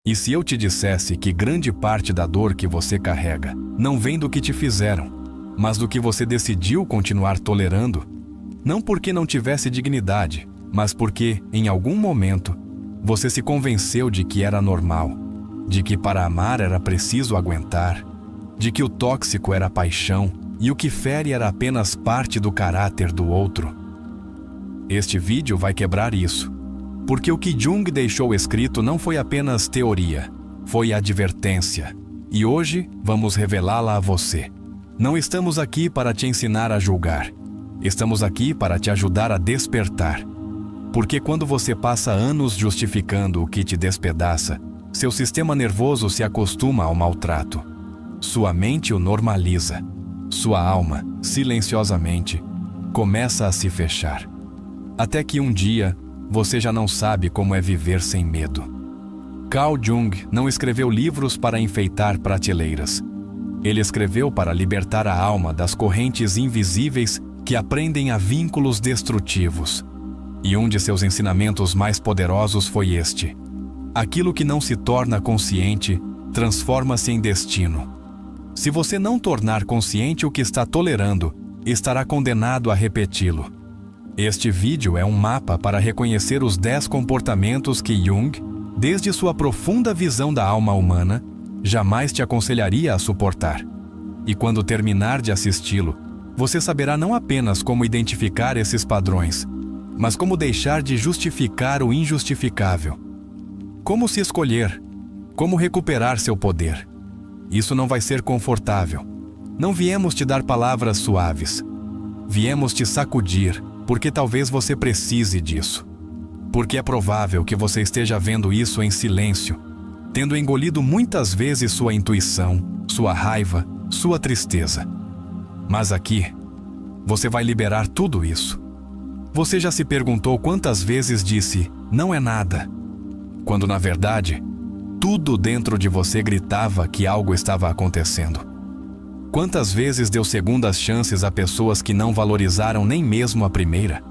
E se eu te dissesse que grande parte da dor que você carrega não vem do que te fizeram, mas do que você decidiu continuar tolerando, não porque não tivesse dignidade, mas porque, em algum momento, você se convenceu de que era normal, de que para amar era preciso aguentar, de que o tóxico era paixão e o que fere era apenas parte do caráter do outro. Este vídeo vai quebrar isso, porque o que Jung deixou escrito não foi apenas teoria, foi advertência, e hoje vamos revelá-la a você. Não estamos aqui para te ensinar a julgar, estamos aqui para te ajudar a despertar. Porque quando você passa anos justificando o que te despedaça, seu sistema nervoso se acostuma ao maltrato. Sua mente o normaliza. Sua alma, silenciosamente, começa a se fechar. Até que um dia, você já não sabe como é viver sem medo. Carl Jung não escreveu livros para enfeitar prateleiras. Ele escreveu para libertar a alma das correntes invisíveis que aprendem a vínculos destrutivos. E um de seus ensinamentos mais poderosos foi este: aquilo que não se torna consciente, transforma-se em destino. Se você não tornar consciente o que está tolerando, estará condenado a repeti-lo. Este vídeo é um mapa para reconhecer os 10 comportamentos que Jung, desde sua profunda visão da alma humana, jamais te aconselharia a suportar. E quando terminar de assisti-lo, você saberá não apenas como identificar esses padrões, mas como deixar de justificar o injustificável. Como se escolher, como recuperar seu poder. Isso não vai ser confortável. Não viemos te dar palavras suaves. Viemos te sacudir, porque talvez você precise disso. Porque é provável que você esteja vendo isso em silêncio, tendo engolido muitas vezes sua intuição, sua raiva, sua tristeza. Mas aqui, você vai liberar tudo isso. Você já se perguntou quantas vezes disse, não é nada, quando na verdade, tudo dentro de você gritava que algo estava acontecendo? Quantas vezes deu segundas chances a pessoas que não valorizaram nem mesmo a primeira?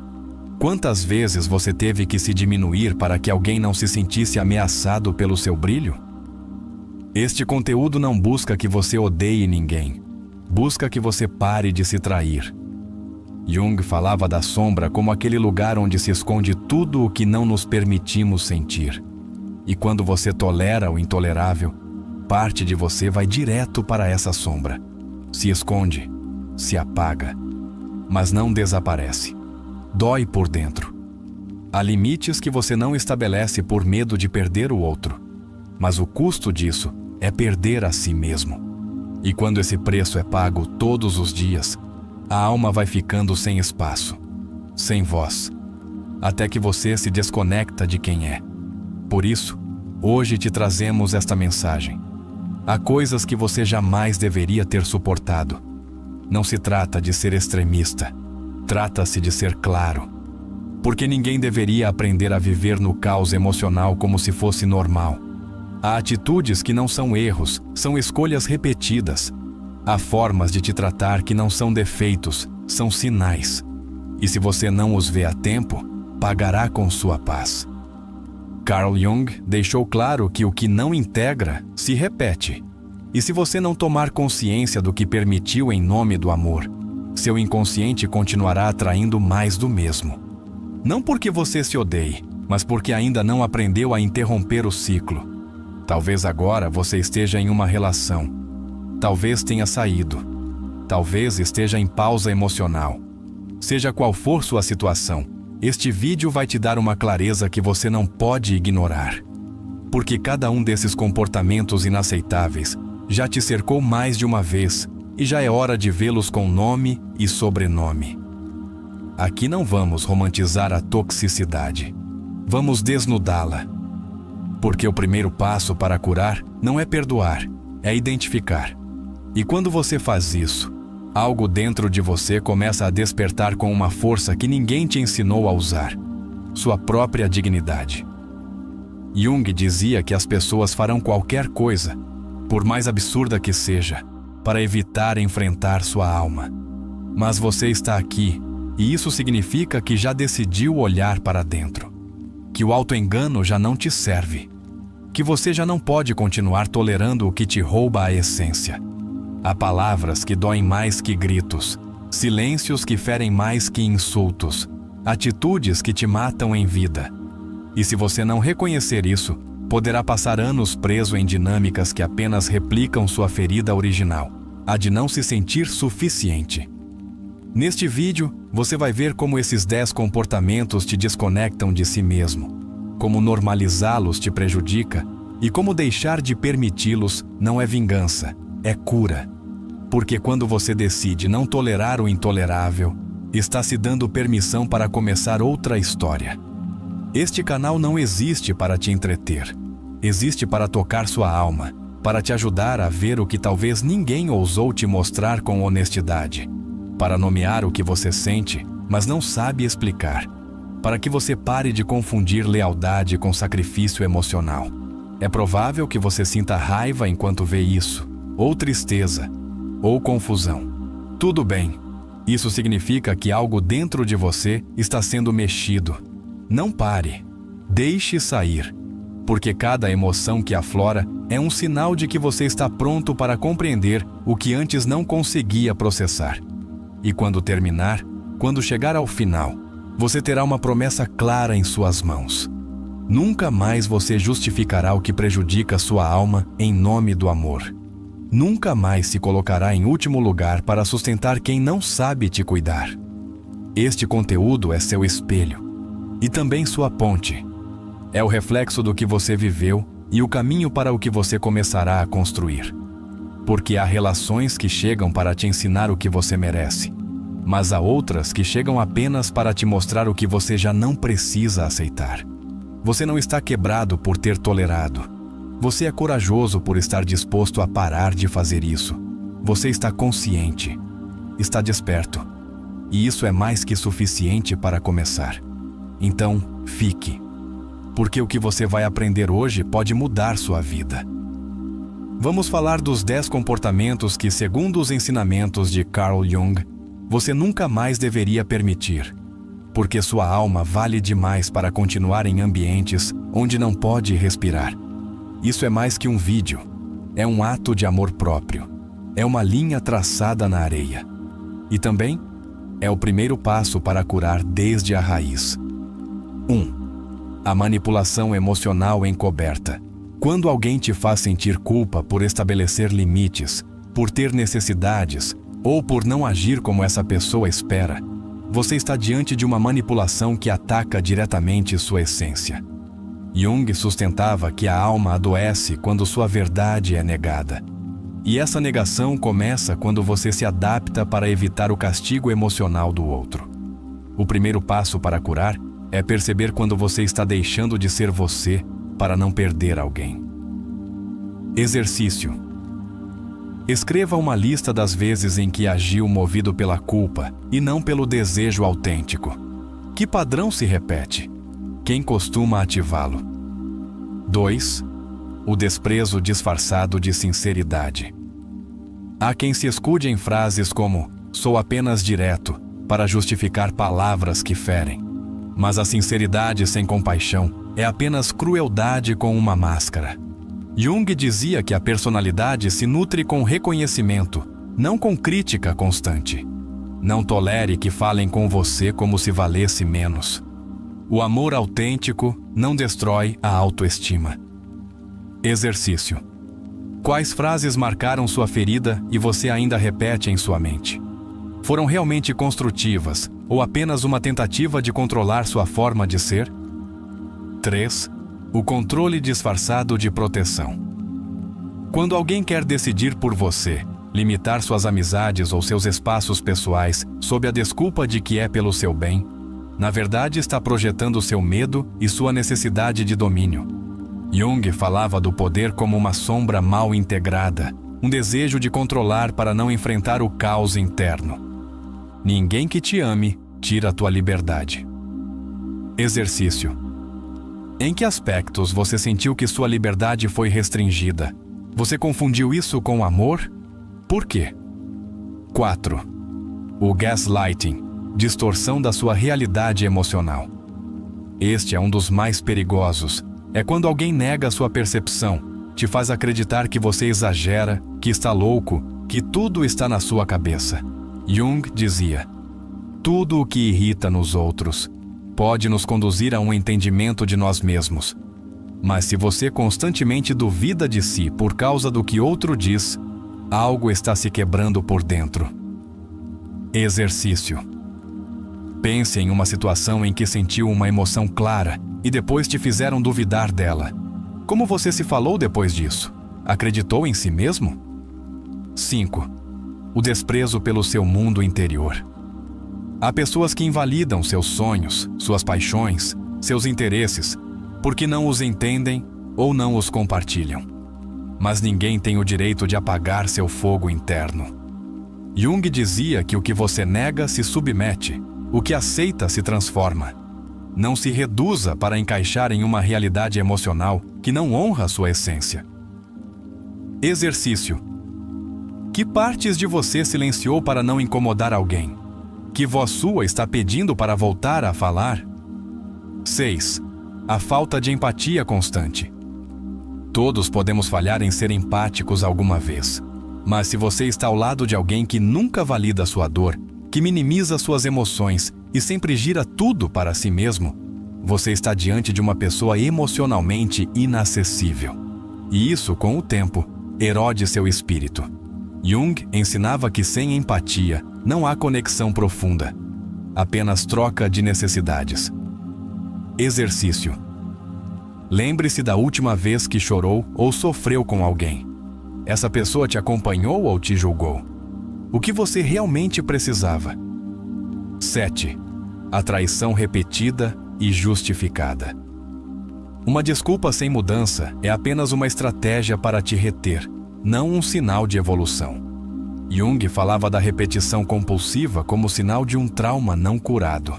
Quantas vezes você teve que se diminuir para que alguém não se sentisse ameaçado pelo seu brilho? Este conteúdo não busca que você odeie ninguém. Busca que você pare de se trair. Jung falava da sombra como aquele lugar onde se esconde tudo o que não nos permitimos sentir. E quando você tolera o intolerável, parte de você vai direto para essa sombra. Se esconde, se apaga, mas não desaparece. Dói por dentro. Há limites que você não estabelece por medo de perder o outro, mas o custo disso é perder a si mesmo. E quando esse preço é pago todos os dias, a alma vai ficando sem espaço, sem voz, até que você se desconecta de quem é. Por isso, hoje te trazemos esta mensagem. Há coisas que você jamais deveria ter suportado. Não se trata de ser extremista, trata-se de ser claro. Porque ninguém deveria aprender a viver no caos emocional como se fosse normal. Há atitudes que não são erros, são escolhas repetidas. Há formas de te tratar que não são defeitos, são sinais. E se você não os vê a tempo, pagará com sua paz. Carl Jung deixou claro que o que não integra se repete. E se você não tomar consciência do que permitiu em nome do amor, seu inconsciente continuará atraindo mais do mesmo. Não porque você se odeie, mas porque ainda não aprendeu a interromper o ciclo. Talvez agora você esteja em uma relação. Talvez tenha saído. Talvez esteja em pausa emocional. Seja qual for sua situação, este vídeo vai te dar uma clareza que você não pode ignorar. Porque cada um desses comportamentos inaceitáveis já te cercou mais de uma vez e já é hora de vê-los com nome e sobrenome. Aqui não vamos romantizar a toxicidade. Vamos desnudá-la. Porque o primeiro passo para curar não é perdoar, é identificar. E quando você faz isso, algo dentro de você começa a despertar com uma força que ninguém te ensinou a usar. Sua própria dignidade. Jung dizia que as pessoas farão qualquer coisa, por mais absurda que seja, para evitar enfrentar sua alma. Mas você está aqui, e isso significa que já decidiu olhar para dentro. Que o autoengano já não te serve. que você já não pode continuar tolerando o que te rouba a essência. Há palavras que doem mais que gritos, silêncios que ferem mais que insultos, atitudes que te matam em vida. E se você não reconhecer isso, poderá passar anos preso em dinâmicas que apenas replicam sua ferida original, a de não se sentir suficiente. Neste vídeo, você vai ver como esses 10 comportamentos te desconectam de si mesmo, como normalizá-los te prejudica e como deixar de permiti-los não é vingança, é cura. Porque quando você decide não tolerar o intolerável, está se dando permissão para começar outra história. Este canal não existe para te entreter. Existe para tocar sua alma, para te ajudar a ver o que talvez ninguém ousou te mostrar com honestidade, para nomear o que você sente, mas não sabe explicar, para que você pare de confundir lealdade com sacrifício emocional. É provável que você sinta raiva enquanto vê isso, ou tristeza, ou confusão. Tudo bem. Isso significa que algo dentro de você está sendo mexido. Não pare. Deixe sair. Porque cada emoção que aflora é um sinal de que você está pronto para compreender o que antes não conseguia processar. E quando terminar, quando chegar ao final, você terá uma promessa clara em suas mãos. Nunca mais você justificará o que prejudica sua alma em nome do amor. Nunca mais se colocará em último lugar para sustentar quem não sabe te cuidar. Este conteúdo é seu espelho e também sua ponte. É o reflexo do que você viveu e o caminho para o que você começará a construir. Porque há relações que chegam para te ensinar o que você merece, mas há outras que chegam apenas para te mostrar o que você já não precisa aceitar. Você não está quebrado por ter tolerado. Você é corajoso por estar disposto a parar de fazer isso. Você está consciente, está desperto. E isso é mais que suficiente para começar. Então, fique. Porque o que você vai aprender hoje pode mudar sua vida. Vamos falar dos 10 comportamentos que, segundo os ensinamentos de Carl Jung, você nunca mais deveria permitir, porque sua alma vale demais para continuar em ambientes onde não pode respirar. Isso é mais que um vídeo, é um ato de amor próprio, é uma linha traçada na areia. E também é o primeiro passo para curar desde a raiz. 1. A manipulação emocional encoberta. Quando alguém te faz sentir culpa por estabelecer limites, por ter necessidades, ou por não agir como essa pessoa espera, você está diante de uma manipulação que ataca diretamente sua essência. Jung sustentava que a alma adoece quando sua verdade é negada. E essa negação começa quando você se adapta para evitar o castigo emocional do outro. O primeiro passo para curar é perceber quando você está deixando de ser você para não perder alguém. Exercício. Escreva uma lista das vezes em que agiu movido pela culpa e não pelo desejo autêntico. Que padrão se repete? Quem costuma ativá-lo? 2. O desprezo disfarçado de sinceridade. Há quem se escude em frases como "sou apenas direto" para justificar palavras que ferem. Mas a sinceridade sem compaixão é apenas crueldade com uma máscara. Jung dizia que a personalidade se nutre com reconhecimento, não com crítica constante. Não tolere que falem com você como se valesse menos. O amor autêntico não destrói a autoestima. Exercício. Quais frases marcaram sua ferida e você ainda repete em sua mente? Foram realmente construtivas ou apenas uma tentativa de controlar sua forma de ser? 3. O controle disfarçado de proteção. Quando alguém quer decidir por você, limitar suas amizades ou seus espaços pessoais sob a desculpa de que é pelo seu bem, na verdade está projetando seu medo e sua necessidade de domínio. Jung falava do poder como uma sombra mal integrada, um desejo de controlar para não enfrentar o caos interno. Ninguém que te ame tira a tua liberdade. Exercício. Em que aspectos você sentiu que sua liberdade foi restringida? Você confundiu isso com amor? Por quê? 4. O gaslighting, distorção da sua realidade emocional. Este é um dos mais perigosos. É quando alguém nega a sua percepção, te faz acreditar que você exagera, que está louco, que tudo está na sua cabeça. Jung dizia: tudo o que irrita nos outros pode nos conduzir a um entendimento de nós mesmos. Mas se você constantemente duvida de si por causa do que outro diz, algo está se quebrando por dentro. Exercício. Pense em uma situação em que sentiu uma emoção clara e depois te fizeram duvidar dela. Como você se falou depois disso? Acreditou em si mesmo? 5. O desprezo pelo seu mundo interior. Há pessoas que invalidam seus sonhos, suas paixões, seus interesses, porque não os entendem ou não os compartilham. Mas ninguém tem o direito de apagar seu fogo interno. Jung dizia que o que você nega se submete, o que aceita se transforma. Não se reduza para encaixar em uma realidade emocional que não honra sua essência. Exercício. Que partes de você silenciou para não incomodar alguém? Que voz sua está pedindo para voltar a falar? 6. A falta de empatia constante. Todos podemos falhar em ser empáticos alguma vez. Mas se você está ao lado de alguém que nunca valida sua dor, que minimiza suas emoções e sempre gira tudo para si mesmo, você está diante de uma pessoa emocionalmente inacessível. E isso, com o tempo, erode seu espírito. Jung ensinava que sem empatia não há conexão profunda, apenas troca de necessidades. Exercício. Lembre-se da última vez que chorou ou sofreu com alguém. Essa pessoa te acompanhou ou te julgou? O que você realmente precisava? 7. A traição repetida e justificada. Uma desculpa sem mudança é apenas uma estratégia para te reter, não um sinal de evolução. Jung falava da repetição compulsiva como sinal de um trauma não curado.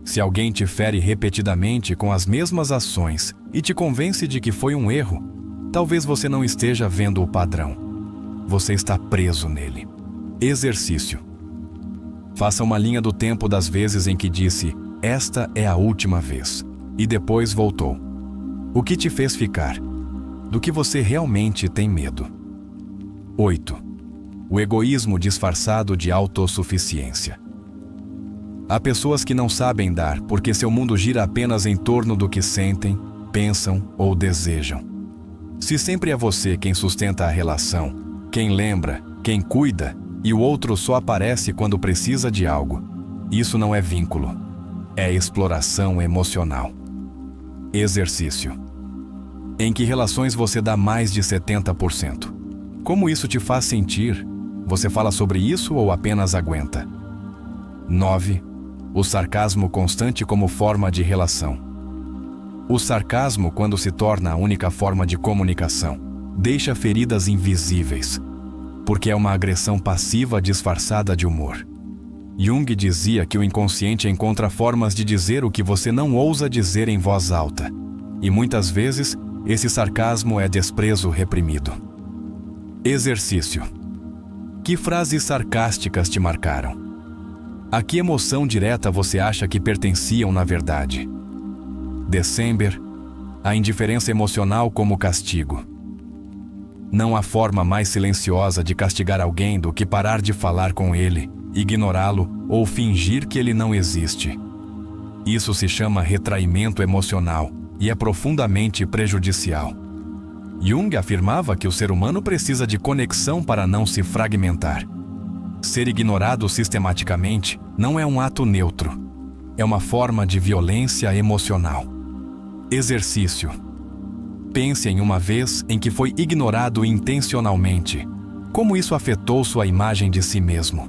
Se alguém te fere repetidamente com as mesmas ações e te convence de que foi um erro, talvez você não esteja vendo o padrão. Você está preso nele. Exercício. Faça uma linha do tempo das vezes em que disse: esta é a última vez, e depois voltou. O que te fez ficar? Do que você realmente tem medo? 8. O egoísmo disfarçado de autossuficiência. Há pessoas que não sabem dar porque seu mundo gira apenas em torno do que sentem, pensam ou desejam. Se sempre é você quem sustenta a relação, quem lembra, quem cuida, e o outro só aparece quando precisa de algo, isso não é vínculo, é exploração emocional. Exercício. Em que relações você dá mais de 70%? Como isso te faz sentir? Você fala sobre isso ou apenas aguenta? 9. O sarcasmo constante como forma de relação. O sarcasmo, quando se torna a única forma de comunicação, deixa feridas invisíveis, porque é uma agressão passiva disfarçada de humor. Jung dizia que o inconsciente encontra formas de dizer o que você não ousa dizer em voz alta, e muitas vezes esse sarcasmo é desprezo reprimido. Exercício. Que frases sarcásticas te marcaram? A que emoção direta você acha que pertenciam na verdade? December, a indiferença emocional como castigo. Não há forma mais silenciosa de castigar alguém do que parar de falar com ele, ignorá-lo ou fingir que ele não existe. Isso se chama retraimento emocional e é profundamente prejudicial. Jung afirmava que o ser humano precisa de conexão para não se fragmentar. Ser ignorado sistematicamente não é um ato neutro. É uma forma de violência emocional. Exercício. Pense em uma vez em que foi ignorado intencionalmente. Como isso afetou sua imagem de si mesmo?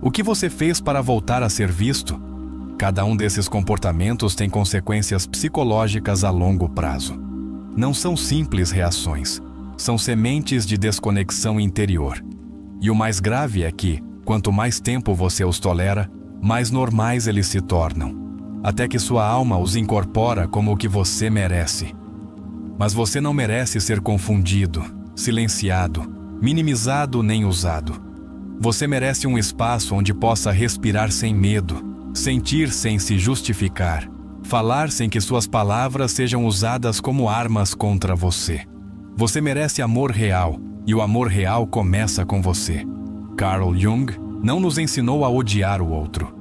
O que você fez para voltar a ser visto? Cada um desses comportamentos tem consequências psicológicas a longo prazo. Não são simples reações, são sementes de desconexão interior. E o mais grave é que, quanto mais tempo você os tolera, mais normais eles se tornam, até que sua alma os incorpora como o que você merece. Mas você não merece ser confundido, silenciado, minimizado nem usado. Você merece um espaço onde possa respirar sem medo, sentir sem se justificar, Falar sem que suas palavras sejam usadas como armas contra você. Você merece amor real, e o amor real começa com você. Carl Jung não nos ensinou a odiar o outro.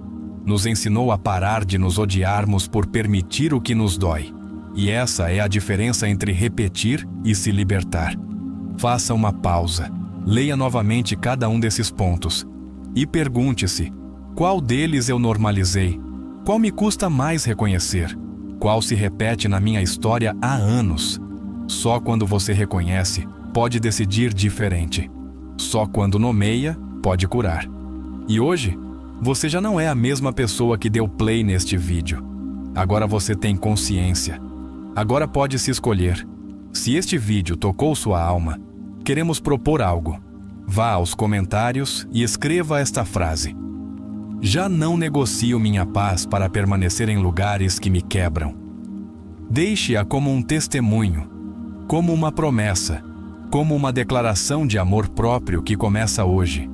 Nos ensinou a parar de nos odiarmos por permitir o que nos dói. E essa é a diferença entre repetir e se libertar. Faça uma pausa, leia novamente cada um desses pontos e pergunte-se: qual deles eu normalizei? Qual me custa mais reconhecer? Qual se repete na minha história há anos? Só quando você reconhece, pode decidir diferente. Só quando nomeia, pode curar. E hoje, você já não é a mesma pessoa que deu play neste vídeo. Agora você tem consciência. Agora pode se escolher. Se este vídeo tocou sua alma, queremos propor algo. Vá aos comentários e escreva esta frase: já não negocio minha paz para permanecer em lugares que me quebram. Deixe-a como um testemunho, como uma promessa, como uma declaração de amor próprio que começa hoje.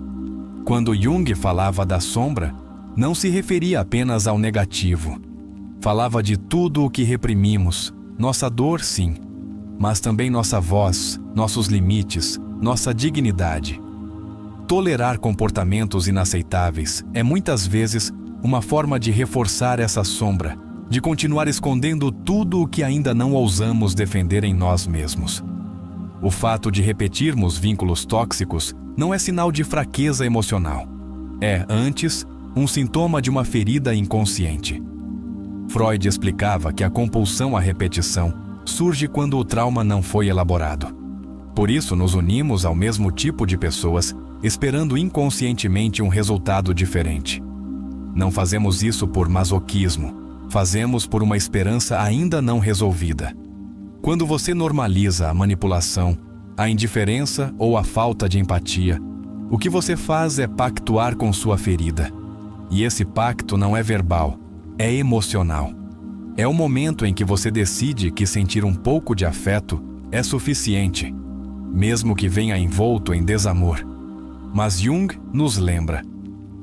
Quando Jung falava da sombra, não se referia apenas ao negativo. Falava de tudo o que reprimimos, nossa dor, sim, mas também nossa voz, nossos limites, nossa dignidade. Tolerar comportamentos inaceitáveis é muitas vezes uma forma de reforçar essa sombra, de continuar escondendo tudo o que ainda não ousamos defender em nós mesmos. O fato de repetirmos vínculos tóxicos não é sinal de fraqueza emocional. É, antes, um sintoma de uma ferida inconsciente. Freud explicava que a compulsão à repetição surge quando o trauma não foi elaborado. Por isso, nos unimos ao mesmo tipo de pessoas, esperando inconscientemente um resultado diferente. Não fazemos isso por masoquismo, fazemos por uma esperança ainda não resolvida. Quando você normaliza a manipulação, a indiferença ou a falta de empatia, o que você faz é pactuar com sua ferida. E esse pacto não é verbal, é emocional. É o momento em que você decide que sentir um pouco de afeto é suficiente, mesmo que venha envolto em desamor. Mas Jung nos lembra: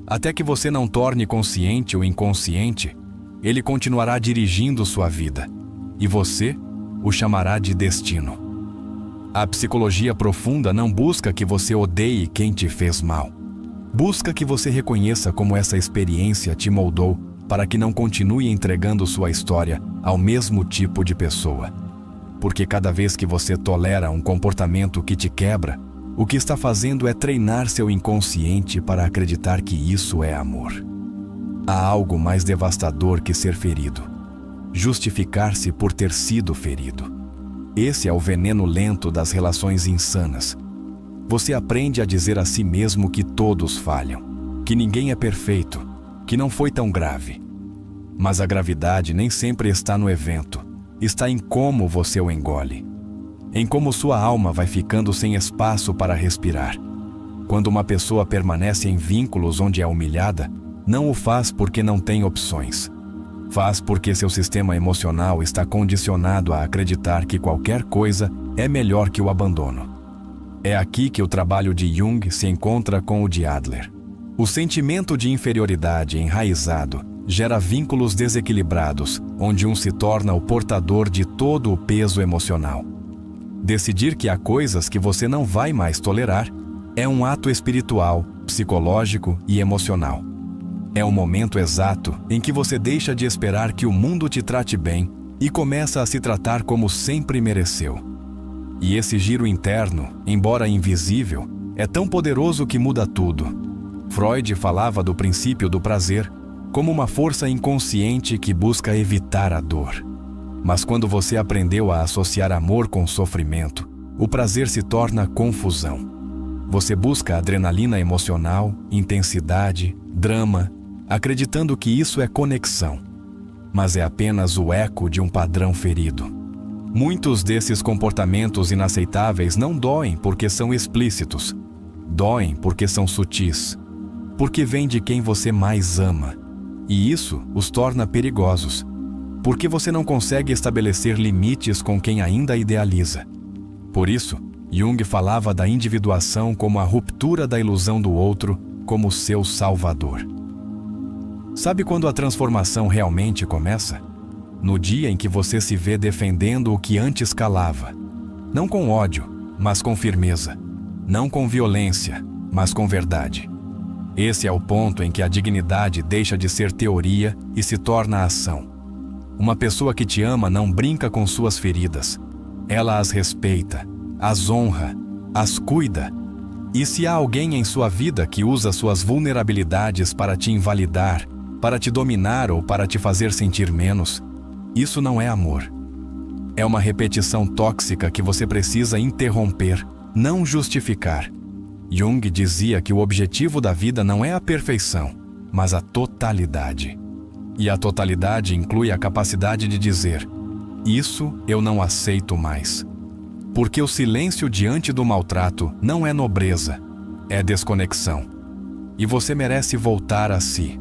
até que você não torne consciente o inconsciente, ele continuará dirigindo sua vida, e você o chamará de destino. A psicologia profunda não busca que você odeie quem te fez mal. Busca que você reconheça como essa experiência te moldou para que não continue entregando sua história ao mesmo tipo de pessoa. Porque cada vez que você tolera um comportamento que te quebra, o que está fazendo é treinar seu inconsciente para acreditar que isso é amor. Há algo mais devastador que ser ferido: justificar-se por ter sido ferido. Esse é o veneno lento das relações insanas. Você aprende a dizer a si mesmo que todos falham, que ninguém é perfeito, que não foi tão grave. Mas a gravidade nem sempre está no evento, está em como você o engole. Em como sua alma vai ficando sem espaço para respirar. Quando uma pessoa permanece em vínculos onde é humilhada, não o faz porque não tem opções. Faz porque seu sistema emocional está condicionado a acreditar que qualquer coisa é melhor que o abandono. É aqui que o trabalho de Jung se encontra com o de Adler. O sentimento de inferioridade enraizado gera vínculos desequilibrados, onde um se torna o portador de todo o peso emocional. Decidir que há coisas que você não vai mais tolerar é um ato espiritual, psicológico e emocional. É o momento exato em que você deixa de esperar que o mundo te trate bem e começa a se tratar como sempre mereceu. E esse giro interno, embora invisível, é tão poderoso que muda tudo. Freud falava do princípio do prazer como uma força inconsciente que busca evitar a dor. Mas quando você aprendeu a associar amor com sofrimento, o prazer se torna confusão. Você busca adrenalina emocional, intensidade, drama, acreditando que isso é conexão. Mas é apenas o eco de um padrão ferido. Muitos desses comportamentos inaceitáveis não doem porque são explícitos. Doem porque são sutis. Porque vêm de quem você mais ama. E isso os torna perigosos. Porque você não consegue estabelecer limites com quem ainda idealiza. Por isso, Jung falava da individuação como a ruptura da ilusão do outro como seu salvador. Sabe quando a transformação realmente começa? no dia em que você se vê defendendo o que antes calava. Não com ódio, mas com firmeza. Não com violência, mas com verdade. Esse é o ponto em que a dignidade deixa de ser teoria e se torna ação. Uma pessoa que te ama não brinca com suas feridas. Ela as respeita, as honra, as cuida. E se há alguém em sua vida que usa suas vulnerabilidades para te invalidar, para te dominar ou para te fazer sentir menos, isso não é amor. É uma repetição tóxica que você precisa interromper, não justificar. Jung dizia que o objetivo da vida não é a perfeição, mas a totalidade. E a totalidade inclui a capacidade de dizer: isso eu não aceito mais. Porque o silêncio diante do maltrato não é nobreza, é desconexão. E você merece voltar a si.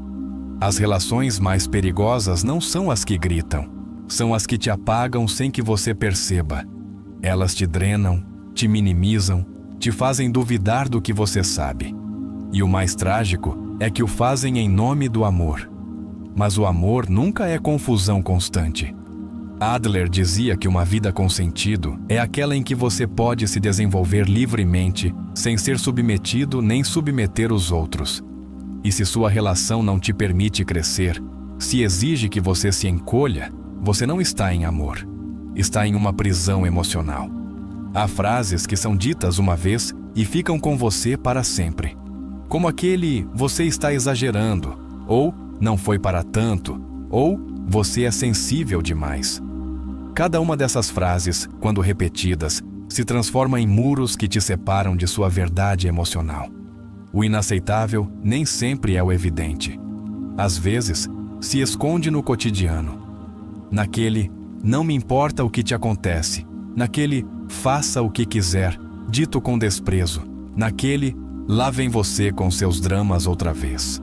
As relações mais perigosas não são as que gritam, são as que te apagam sem que você perceba. Elas te drenam, te minimizam, te fazem duvidar do que você sabe. E o mais trágico é que o fazem em nome do amor. Mas o amor nunca é confusão constante. Adler dizia que uma vida com sentido é aquela em que você pode se desenvolver livremente, sem ser submetido nem submeter os outros. E se sua relação não te permite crescer, se exige que você se encolha, você não está em amor. Está em uma prisão emocional. Há frases que são ditas uma vez e ficam com você para sempre. Como aquele "você está exagerando", ou "não foi para tanto", ou "você é sensível demais". Cada uma dessas frases, quando repetidas, se transforma em muros que te separam de sua verdade emocional. O inaceitável nem sempre é o evidente. Às vezes, se esconde no cotidiano. Naquele "não me importa o que te acontece", naquele "faça o que quiser", dito com desprezo, naquele "lá vem você com seus dramas outra vez".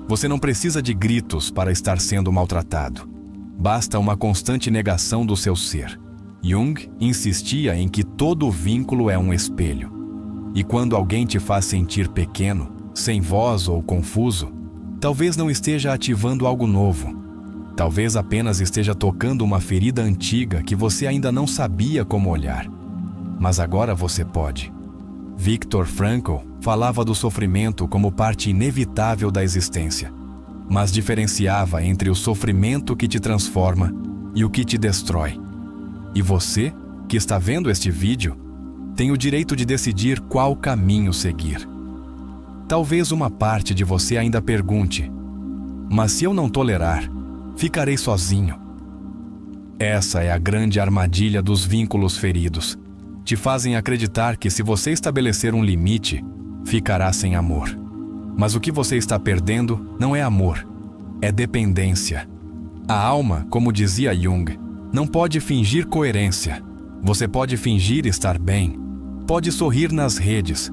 Você não precisa de gritos para estar sendo maltratado. Basta uma constante negação do seu ser. Jung insistia em que todo vínculo é um espelho. E quando alguém te faz sentir pequeno, sem voz ou confuso, talvez não esteja ativando algo novo. Talvez apenas esteja tocando uma ferida antiga que você ainda não sabia como olhar. Mas agora você pode. Viktor Frankl falava do sofrimento como parte inevitável da existência, mas diferenciava entre o sofrimento que te transforma e o que te destrói. E você, que está vendo este vídeo, tem o direito de decidir qual caminho seguir. Talvez uma parte de você ainda pergunte: mas se eu não tolerar, ficarei sozinho? Essa é a grande armadilha dos vínculos feridos. Te fazem acreditar que se você estabelecer um limite, ficará sem amor. Mas o que você está perdendo não é amor, é dependência. A alma, como dizia Jung, não pode fingir coerência. Você pode fingir estar bem, pode sorrir nas redes,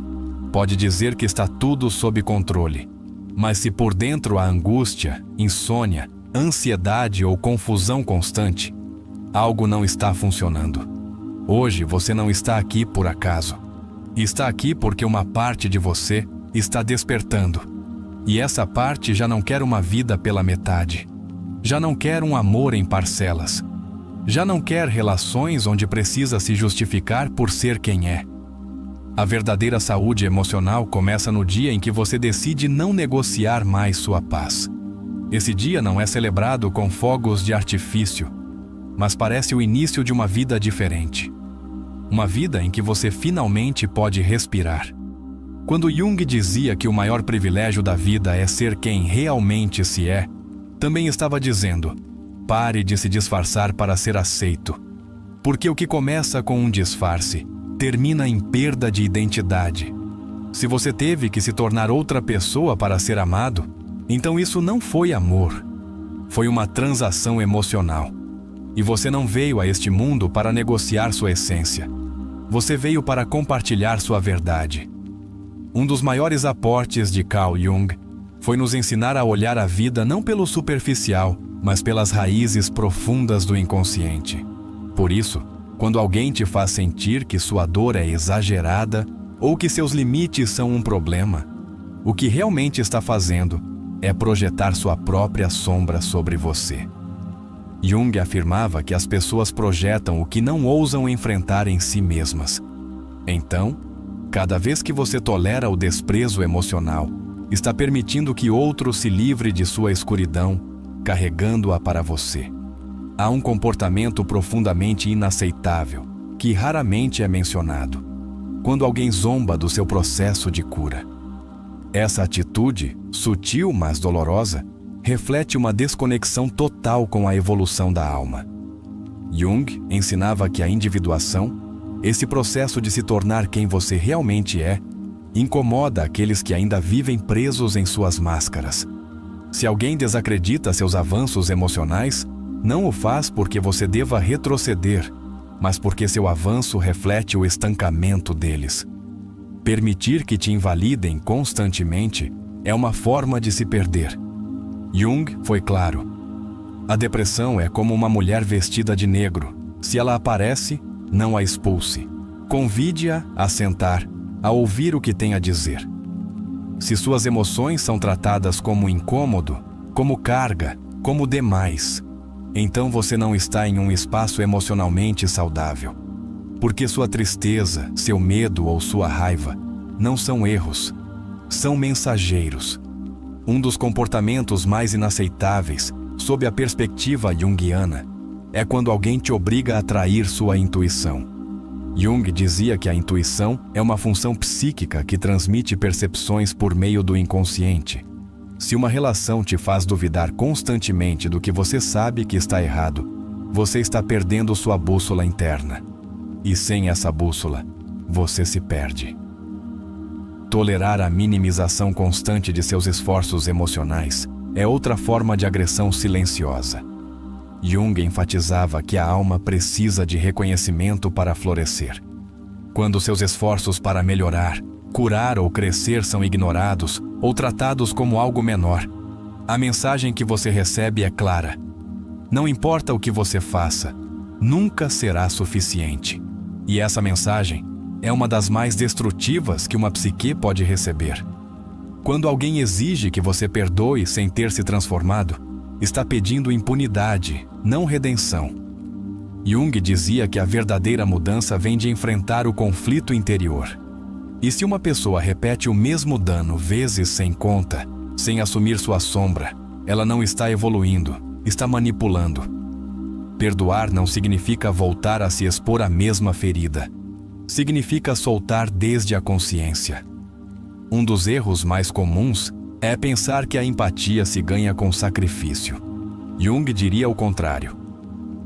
pode dizer que está tudo sob controle. Mas se por dentro há angústia, insônia, ansiedade ou confusão constante, algo não está funcionando. Hoje você não está aqui por acaso. Está aqui porque uma parte de você está despertando. E essa parte já não quer uma vida pela metade. Já não quer um amor em parcelas. Já não quer relações onde precisa se justificar por ser quem é. A verdadeira saúde emocional começa no dia em que você decide não negociar mais sua paz. Esse dia não é celebrado com fogos de artifício, mas parece o início de uma vida diferente. Uma vida em que você finalmente pode respirar. Quando Jung dizia que o maior privilégio da vida é ser quem realmente se é, também estava dizendo: pare de se disfarçar para ser aceito. Porque o que começa com um disfarce, termina em perda de identidade. Se você teve que se tornar outra pessoa para ser amado, então isso não foi amor. Foi uma transação emocional. E você não veio a este mundo para negociar sua essência. Você veio para compartilhar sua verdade. Um dos maiores aportes de Carl Jung foi nos ensinar a olhar a vida não pelo superficial, mas pelas raízes profundas do inconsciente. Por isso, quando alguém te faz sentir que sua dor é exagerada ou que seus limites são um problema, o que realmente está fazendo é projetar sua própria sombra sobre você. Jung afirmava que as pessoas projetam o que não ousam enfrentar em si mesmas. Então, cada vez que você tolera o desprezo emocional, está permitindo que outro se livre de sua escuridão, carregando-a para você. Há um comportamento profundamente inaceitável, que raramente é mencionado, quando alguém zomba do seu processo de cura. Essa atitude, sutil mas dolorosa, reflete uma desconexão total com a evolução da alma. Jung ensinava que a individuação, esse processo de se tornar quem você realmente é, incomoda aqueles que ainda vivem presos em suas máscaras. Se alguém desacredita seus avanços emocionais, não o faz porque você deva retroceder, mas porque seu avanço reflete o estancamento deles. Permitir que te invalidem constantemente é uma forma de se perder. Jung foi claro. A depressão é como uma mulher vestida de negro. Se ela aparece, não a expulse. Convide-a a sentar, a ouvir o que tem a dizer. Se suas emoções são tratadas como incômodo, como carga, como demais, então você não está em um espaço emocionalmente saudável. Porque sua tristeza, seu medo ou sua raiva não são erros, são mensageiros. Um dos comportamentos mais inaceitáveis, sob a perspectiva junguiana, é quando alguém te obriga a trair sua intuição. Jung dizia que a intuição é uma função psíquica que transmite percepções por meio do inconsciente. Se uma relação te faz duvidar constantemente do que você sabe que está errado, você está perdendo sua bússola interna. E sem essa bússola, você se perde. Tolerar a minimização constante de seus esforços emocionais é outra forma de agressão silenciosa. Jung enfatizava que a alma precisa de reconhecimento para florescer. Quando seus esforços para melhorar, curar ou crescer são ignorados ou tratados como algo menor, a mensagem que você recebe é clara. Não importa o que você faça, nunca será suficiente. E essa mensagem é uma das mais destrutivas que uma psique pode receber. Quando alguém exige que você perdoe sem ter se transformado, está pedindo impunidade, não redenção. Jung dizia que a verdadeira mudança vem de enfrentar o conflito interior. E se uma pessoa repete o mesmo dano vezes sem conta, sem assumir sua sombra, ela não está evoluindo, está manipulando. Perdoar não significa voltar a se expor à mesma ferida. Significa soltar desde a consciência. Um dos erros mais comuns é pensar que a empatia se ganha com sacrifício. Jung diria o contrário.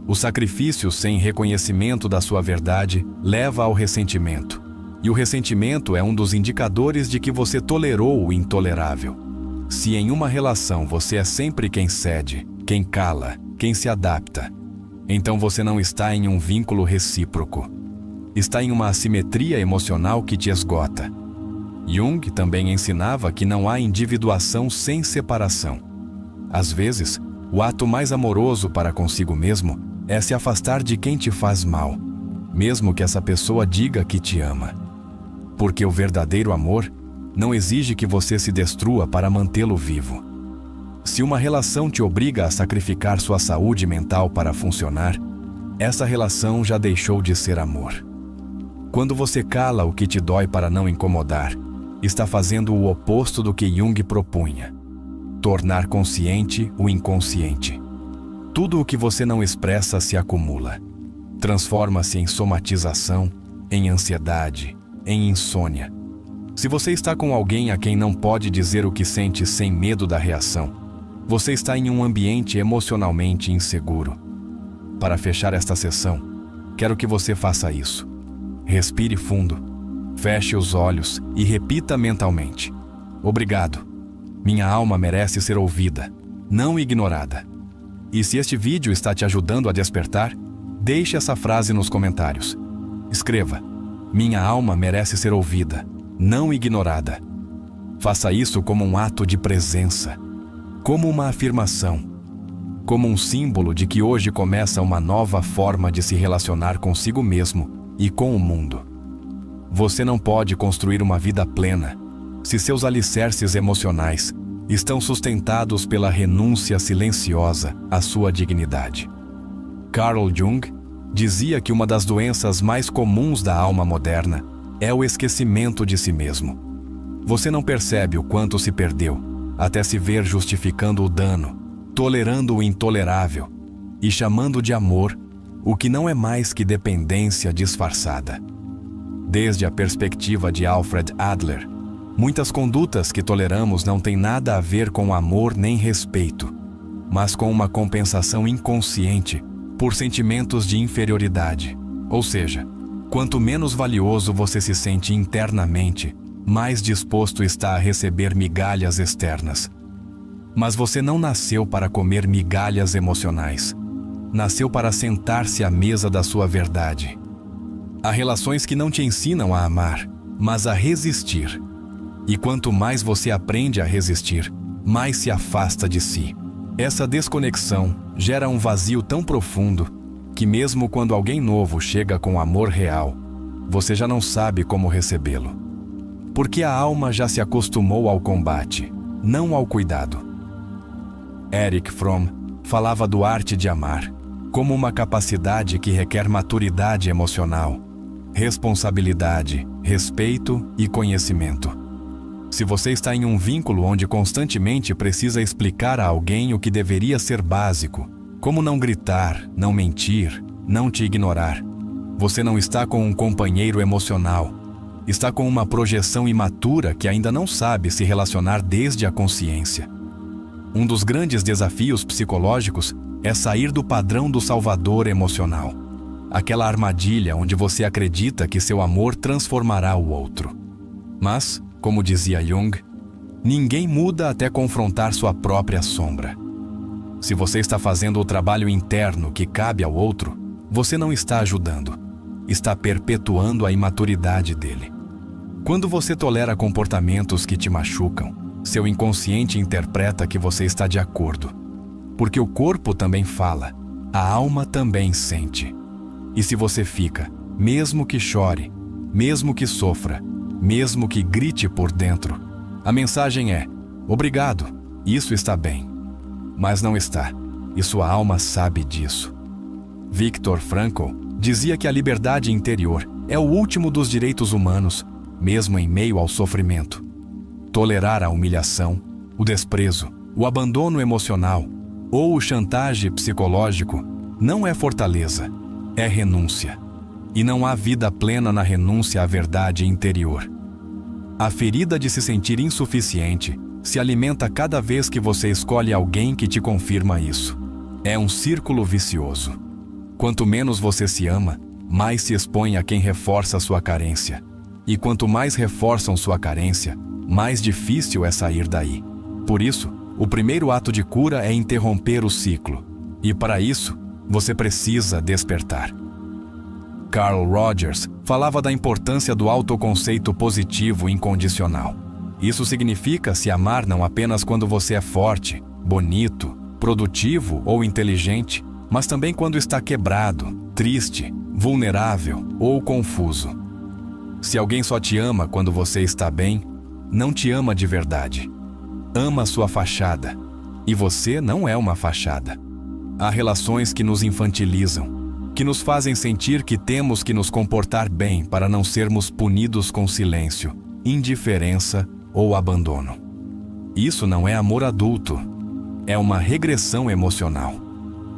O sacrifício sem reconhecimento da sua verdade leva ao ressentimento. E o ressentimento é um dos indicadores de que você tolerou o intolerável. Se em uma relação você é sempre quem cede, quem cala, quem se adapta, então você não está em um vínculo recíproco. Está em uma assimetria emocional que te esgota. Jung também ensinava que não há individuação sem separação. Às vezes, o ato mais amoroso para consigo mesmo é se afastar de quem te faz mal, mesmo que essa pessoa diga que te ama. Porque o verdadeiro amor não exige que você se destrua para mantê-lo vivo. Se uma relação te obriga a sacrificar sua saúde mental para funcionar, essa relação já deixou de ser amor. Quando você cala o que te dói para não incomodar, está fazendo o oposto do que Jung propunha. Tornar consciente o inconsciente. Tudo o que você não expressa se acumula. Transforma-se em somatização, em ansiedade, em insônia. Se você está com alguém a quem não pode dizer o que sente sem medo da reação, você está em um ambiente emocionalmente inseguro. Para fechar esta sessão, quero que você faça isso. Respire fundo, feche os olhos e repita mentalmente: obrigado. Minha alma merece ser ouvida, não ignorada. E se este vídeo está te ajudando a despertar, deixe essa frase nos comentários. Escreva: minha alma merece ser ouvida, não ignorada. Faça isso como um ato de presença, como uma afirmação, como um símbolo de que hoje começa uma nova forma de se relacionar consigo mesmo e com o mundo. Você não pode construir uma vida plena se seus alicerces emocionais estão sustentados pela renúncia silenciosa à sua dignidade. Carl Jung dizia que uma das doenças mais comuns da alma moderna é o esquecimento de si mesmo. Você não percebe o quanto se perdeu, até se ver justificando o dano, tolerando o intolerável e chamando de amor o que não é mais que dependência disfarçada. Desde a perspectiva de Alfred Adler, muitas condutas que toleramos não têm nada a ver com amor nem respeito, mas com uma compensação inconsciente por sentimentos de inferioridade. Ou seja, quanto menos valioso você se sente internamente, mais disposto está a receber migalhas externas. Mas você não nasceu para comer migalhas emocionais. Nasceu para sentar-se à mesa da sua verdade. Há relações que não te ensinam a amar, mas a resistir. E quanto mais você aprende a resistir, mais se afasta de si. Essa desconexão gera um vazio tão profundo que mesmo quando alguém novo chega com amor real, você já não sabe como recebê-lo. Porque a alma já se acostumou ao combate, não ao cuidado. Erich Fromm falava do arte de amar como uma capacidade que requer maturidade emocional, responsabilidade, respeito e conhecimento. Se você está em um vínculo onde constantemente precisa explicar a alguém o que deveria ser básico, como não gritar, não mentir, não te ignorar, você não está com um companheiro emocional, está com uma projeção imatura que ainda não sabe se relacionar desde a consciência. Um dos grandes desafios psicológicos é sair do padrão do salvador emocional, aquela armadilha onde você acredita que seu amor transformará o outro. Mas, como dizia Jung, ninguém muda até confrontar sua própria sombra. Se você está fazendo o trabalho interno que cabe ao outro, você não está ajudando, está perpetuando a imaturidade dele. Quando você tolera comportamentos que te machucam, seu inconsciente interpreta que você está de acordo. Porque o corpo também fala, a alma também sente. E se você fica, mesmo que chore, mesmo que sofra, mesmo que grite por dentro, a mensagem é: obrigado, isso está bem. Mas não está, e sua alma sabe disso. Viktor Frankl dizia que a liberdade interior é o último dos direitos humanos, mesmo em meio ao sofrimento. Tolerar a humilhação, o desprezo, o abandono emocional ou o chantagem psicológico não é fortaleza, é renúncia. E não há vida plena na renúncia à verdade interior. A ferida de se sentir insuficiente se alimenta cada vez que você escolhe alguém que te confirma isso. É um círculo vicioso. Quanto menos você se ama, mais se expõe a quem reforça sua carência. E quanto mais reforçam sua carência, mais difícil é sair daí. Por isso, o primeiro ato de cura é interromper o ciclo. E para isso, você precisa despertar. Carl Rogers falava da importância do autoconceito positivo incondicional. Isso significa se amar não apenas quando você é forte, bonito, produtivo ou inteligente, mas também quando está quebrado, triste, vulnerável ou confuso. Se alguém só te ama quando você está bem, não te ama de verdade. Ama sua fachada. E você não é uma fachada. Há relações que nos infantilizam, que nos fazem sentir que temos que nos comportar bem para não sermos punidos com silêncio, indiferença ou abandono. Isso não é amor adulto, é uma regressão emocional.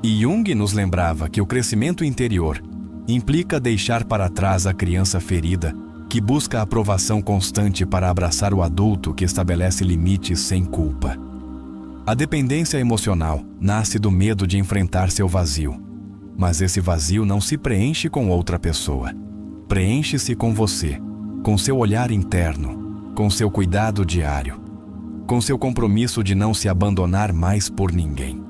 E Jung nos lembrava que o crescimento interior implica deixar para trás a criança ferida que busca aprovação constante para abraçar o adulto que estabelece limites sem culpa. A dependência emocional nasce do medo de enfrentar seu vazio. Mas esse vazio não se preenche com outra pessoa. Preenche-se com você, com seu olhar interno, com seu cuidado diário, com seu compromisso de não se abandonar mais por ninguém.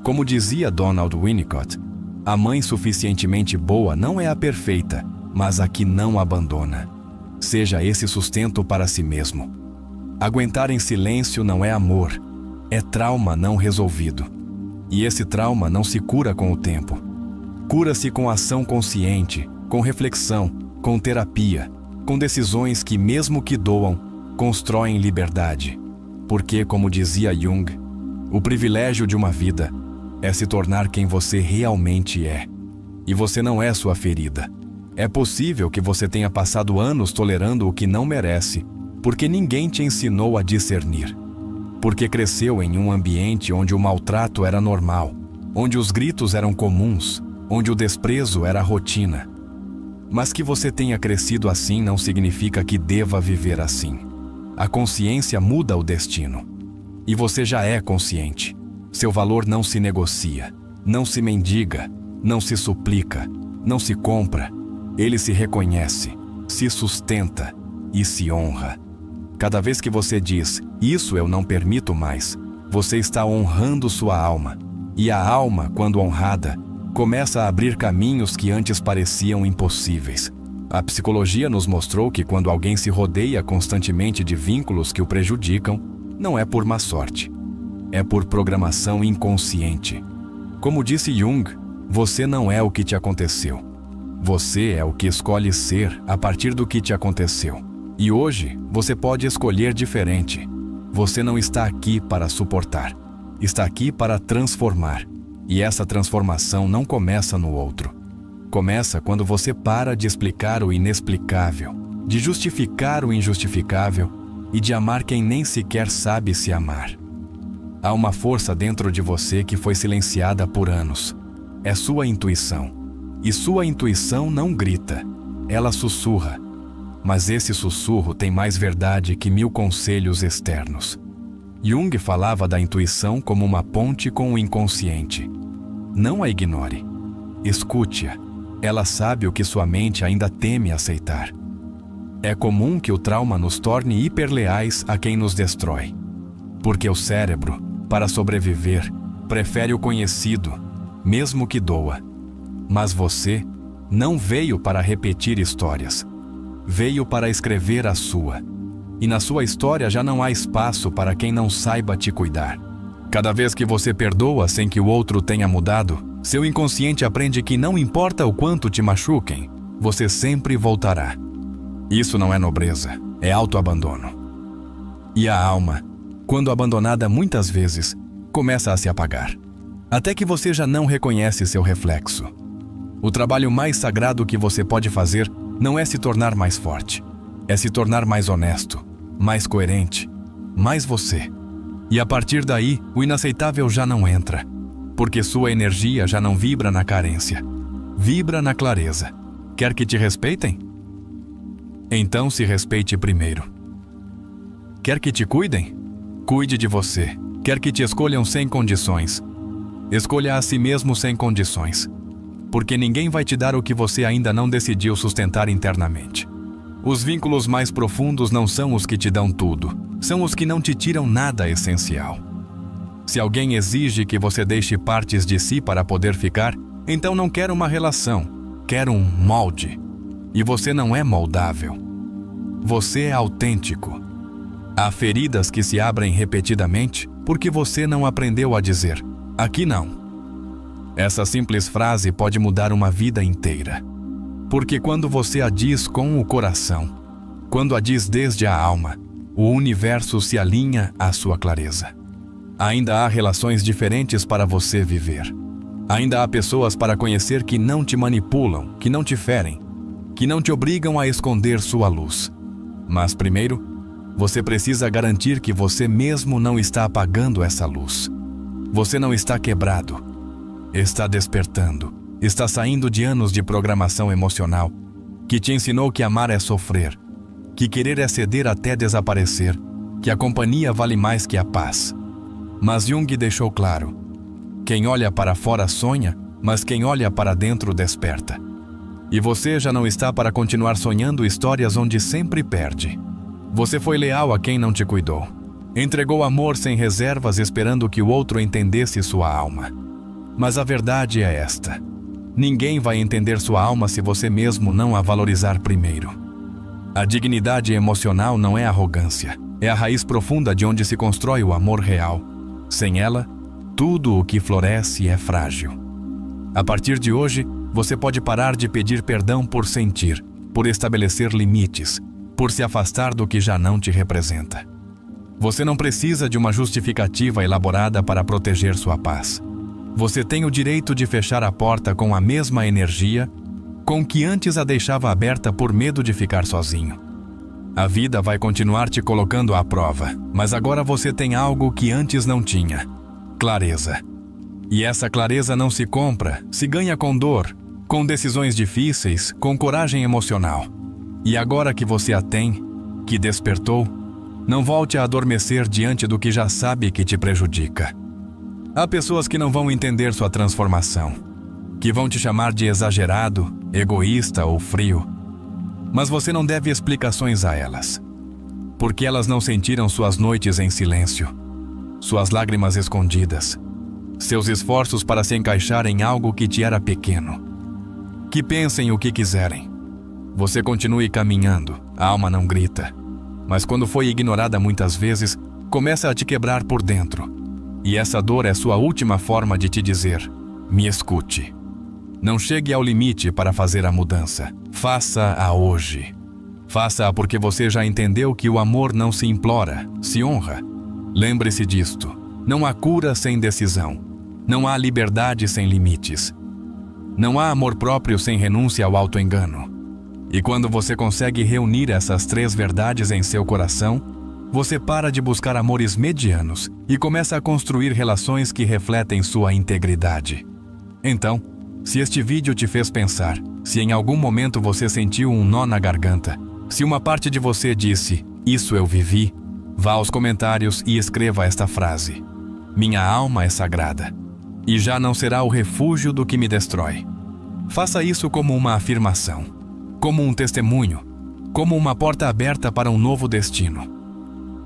Como dizia Donald Winnicott, a mãe suficientemente boa não é a perfeita, mas a que não abandona. Seja esse sustento para si mesmo. Aguentar em silêncio não é amor, é trauma não resolvido. E esse trauma não se cura com o tempo. Cura-se com ação consciente, com reflexão, com terapia, com decisões que, mesmo que doam, constroem liberdade. Porque, como dizia Jung, o privilégio de uma vida é se tornar quem você realmente é. E você não é sua ferida. É possível que você tenha passado anos tolerando o que não merece, porque ninguém te ensinou a discernir. Porque cresceu em um ambiente onde o maltrato era normal, onde os gritos eram comuns, onde o desprezo era rotina. Mas que você tenha crescido assim não significa que deva viver assim. A consciência muda o destino. E você já é consciente. Seu valor não se negocia, não se mendiga, não se suplica, não se compra. Ele se reconhece, se sustenta e se honra. Cada vez que você diz, isso eu não permito mais, você está honrando sua alma. E a alma, quando honrada, começa a abrir caminhos que antes pareciam impossíveis. A psicologia nos mostrou que quando alguém se rodeia constantemente de vínculos que o prejudicam, não é por má sorte. É por programação inconsciente. Como disse Jung, você não é o que te aconteceu. Você é o que escolhe ser a partir do que te aconteceu. E hoje, você pode escolher diferente. Você não está aqui para suportar. Está aqui para transformar. E essa transformação não começa no outro. Começa quando você para de explicar o inexplicável, de justificar o injustificável e de amar quem nem sequer sabe se amar. Há uma força dentro de você que foi silenciada por anos. É sua intuição. E sua intuição não grita, ela sussurra. Mas esse sussurro tem mais verdade que 1000 conselhos externos. Jung falava da intuição como uma ponte com o inconsciente. Não a ignore. Escute-a. Ela sabe o que sua mente ainda teme aceitar. É comum que o trauma nos torne hiperleais a quem nos destrói. Porque o cérebro, para sobreviver, prefere o conhecido, mesmo que doa. Mas você não veio para repetir histórias. Veio para escrever a sua. E na sua história já não há espaço para quem não saiba te cuidar. Cada vez que você perdoa sem que o outro tenha mudado, seu inconsciente aprende que não importa o quanto te machuquem, você sempre voltará. Isso não é nobreza, é autoabandono. E a alma, quando abandonada muitas vezes, começa a se apagar. Até que você já não reconhece seu reflexo. O trabalho mais sagrado que você pode fazer não é se tornar mais forte. É se tornar mais honesto, mais coerente, mais você. E a partir daí, o inaceitável já não entra. Porque sua energia já não vibra na carência. Vibra na clareza. Quer que te respeitem? Então se respeite primeiro. Quer que te cuidem? Cuide de você. Quer que te escolham sem condições? Escolha a si mesmo sem condições. Porque ninguém vai te dar o que você ainda não decidiu sustentar internamente. Os vínculos mais profundos não são os que te dão tudo, são os que não te tiram nada essencial. Se alguém exige que você deixe partes de si para poder ficar, então não quer uma relação, quer um molde. E você não é moldável. Você é autêntico. Há feridas que se abrem repetidamente porque você não aprendeu a dizer, aqui não. Essa simples frase pode mudar uma vida inteira. Porque quando você a diz com o coração, quando a diz desde a alma, o universo se alinha à sua clareza. Ainda há relações diferentes para você viver. Ainda há pessoas para conhecer que não te manipulam, que não te ferem, que não te obrigam a esconder sua luz. Mas primeiro, você precisa garantir que você mesmo não está apagando essa luz. Você não está quebrado. Está despertando. Está saindo de anos de programação emocional que te ensinou que amar é sofrer, que querer é ceder até desaparecer, que a companhia vale mais que a paz. Mas Jung deixou claro: quem olha para fora sonha, mas quem olha para dentro desperta. E você já não está para continuar sonhando histórias onde sempre perde. Você foi leal a quem não te cuidou. Entregou amor sem reservas esperando que o outro entendesse sua alma. Mas a verdade é esta: ninguém vai entender sua alma se você mesmo não a valorizar primeiro. A dignidade emocional não é arrogância, é a raiz profunda de onde se constrói o amor real. Sem ela, tudo o que floresce é frágil. A partir de hoje, você pode parar de pedir perdão por sentir, por estabelecer limites, por se afastar do que já não te representa. Você não precisa de uma justificativa elaborada para proteger sua paz. Você tem o direito de fechar a porta com a mesma energia com que antes a deixava aberta por medo de ficar sozinho. A vida vai continuar te colocando à prova, mas agora você tem algo que antes não tinha: clareza. E essa clareza não se compra, se ganha com dor, com decisões difíceis, com coragem emocional. E agora que você a tem, que despertou, não volte a adormecer diante do que já sabe que te prejudica. Há pessoas que não vão entender sua transformação, que vão te chamar de exagerado, egoísta ou frio. Mas você não deve explicações a elas, porque elas não sentiram suas noites em silêncio, suas lágrimas escondidas, seus esforços para se encaixar em algo que te era pequeno. Que pensem o que quiserem. Você continue caminhando, a alma não grita. Mas quando foi ignorada muitas vezes, começa a te quebrar por dentro. E essa dor é sua última forma de te dizer: me escute. Não chegue ao limite para fazer a mudança. Faça-a hoje. Faça-a porque você já entendeu que o amor não se implora, se honra. Lembre-se disto. Não há cura sem decisão. Não há liberdade sem limites. Não há amor próprio sem renúncia ao auto-engano. E quando você consegue reunir essas 3 verdades em seu coração, você para de buscar amores medianos e começa a construir relações que refletem sua integridade. Então, se este vídeo te fez pensar, se em algum momento você sentiu um nó na garganta, se uma parte de você disse: isso eu vivi, vá aos comentários e escreva esta frase: minha alma é sagrada, e já não será o refúgio do que me destrói. Faça isso como uma afirmação, como um testemunho, como uma porta aberta para um novo destino.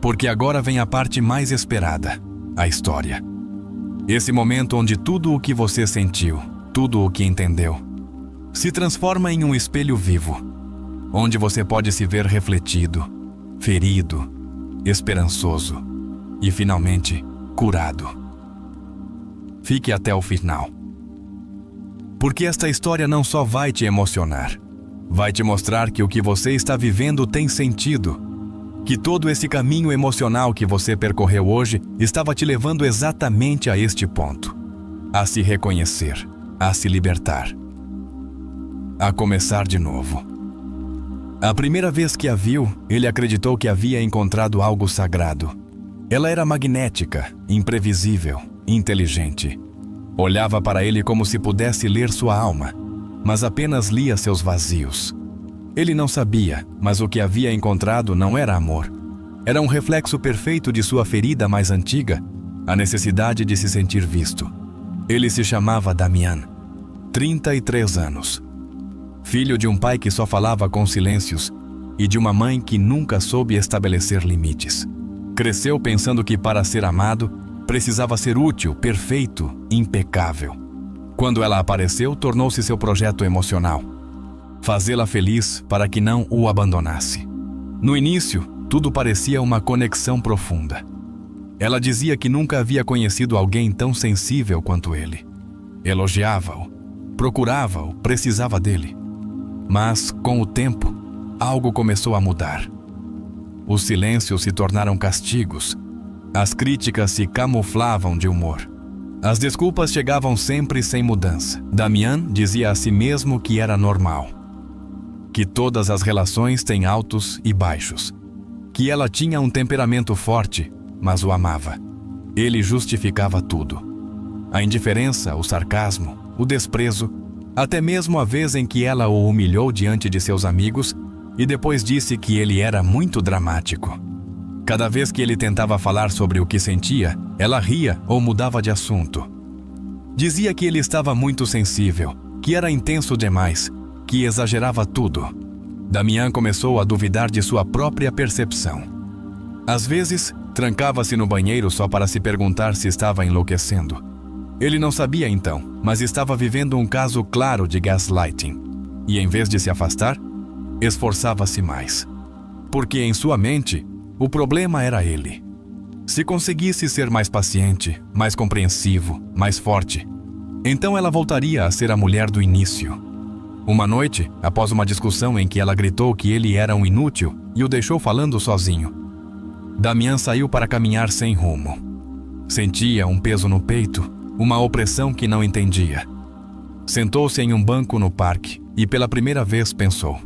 Porque agora vem a parte mais esperada, a história. Esse momento onde tudo o que você sentiu, tudo o que entendeu, se transforma em um espelho vivo, onde você pode se ver refletido, ferido, esperançoso e, finalmente, curado. Fique até o final. Porque esta história não só vai te emocionar, vai te mostrar que o que você está vivendo tem sentido, que todo esse caminho emocional que você percorreu hoje estava te levando exatamente a este ponto: a se reconhecer, a se libertar, a começar de novo. A primeira vez que a viu, ele acreditou que havia encontrado algo sagrado. Ela era magnética, imprevisível, inteligente. Olhava para ele como se pudesse ler sua alma, mas apenas lia seus vazios. Ele não sabia, mas o que havia encontrado não era amor. Era um reflexo perfeito de sua ferida mais antiga, a necessidade de se sentir visto. Ele se chamava Damian, 33 anos. Filho de um pai que só falava com silêncios e de uma mãe que nunca soube estabelecer limites. Cresceu pensando que para ser amado, precisava ser útil, perfeito, impecável. Quando ela apareceu, tornou-se seu projeto emocional: fazê-la feliz para que não o abandonasse. No início, tudo parecia uma conexão profunda. Ela dizia que nunca havia conhecido alguém tão sensível quanto ele. Elogiava-o, procurava-o, precisava dele. Mas, com o tempo, algo começou a mudar. Os silêncios se tornaram castigos. As críticas se camuflavam de humor. As desculpas chegavam sempre sem mudança. Damian dizia a si mesmo que era normal, que todas as relações têm altos e baixos, que ela tinha um temperamento forte, mas o amava. Ele justificava tudo: a indiferença, o sarcasmo, o desprezo, até mesmo a vez em que ela o humilhou diante de seus amigos e depois disse que ele era muito dramático. Cada vez que ele tentava falar sobre o que sentia, ela ria ou mudava de assunto. Dizia que ele estava muito sensível, que era intenso demais, que exagerava tudo. Damian começou a duvidar de sua própria percepção. Às vezes, trancava-se no banheiro só para se perguntar se estava enlouquecendo. Ele não sabia então, mas estava vivendo um caso claro de gaslighting. E em vez de se afastar, esforçava-se mais. Porque em sua mente, o problema era ele. Se conseguisse ser mais paciente, mais compreensivo, mais forte, então ela voltaria a ser a mulher do início. Uma noite, após uma discussão em que ela gritou que ele era um inútil e o deixou falando sozinho, Damian saiu para caminhar sem rumo. Sentia um peso no peito, uma opressão que não entendia. Sentou-se em um banco no parque e pela primeira vez pensou: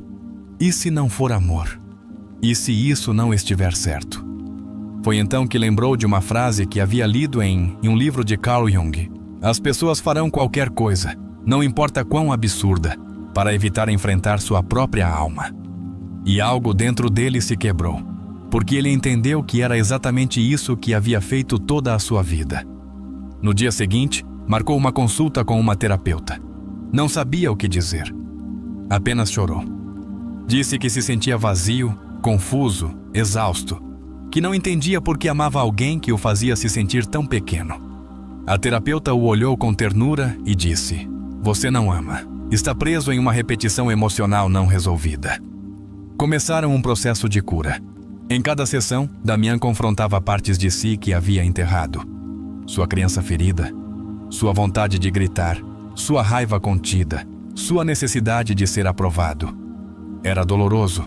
e se não for amor? E se isso não estiver certo? Foi então que lembrou de uma frase que havia lido em um livro de Carl Jung: as pessoas farão qualquer coisa, não importa quão absurda, para evitar enfrentar sua própria alma. E algo dentro dele se quebrou, porque ele entendeu que era exatamente isso que havia feito toda a sua vida. No dia seguinte, marcou uma consulta com uma terapeuta. Não sabia o que dizer. Apenas chorou. Disse que se sentia vazio, confuso, exausto, que não entendia por que amava alguém que o fazia se sentir tão pequeno. A terapeuta o olhou com ternura e disse: você não ama. Está preso em uma repetição emocional não resolvida. Começaram um processo de cura. Em cada sessão, Damian confrontava partes de si que havia enterrado. Sua criança ferida, sua vontade de gritar, sua raiva contida, sua necessidade de ser aprovado. Era doloroso,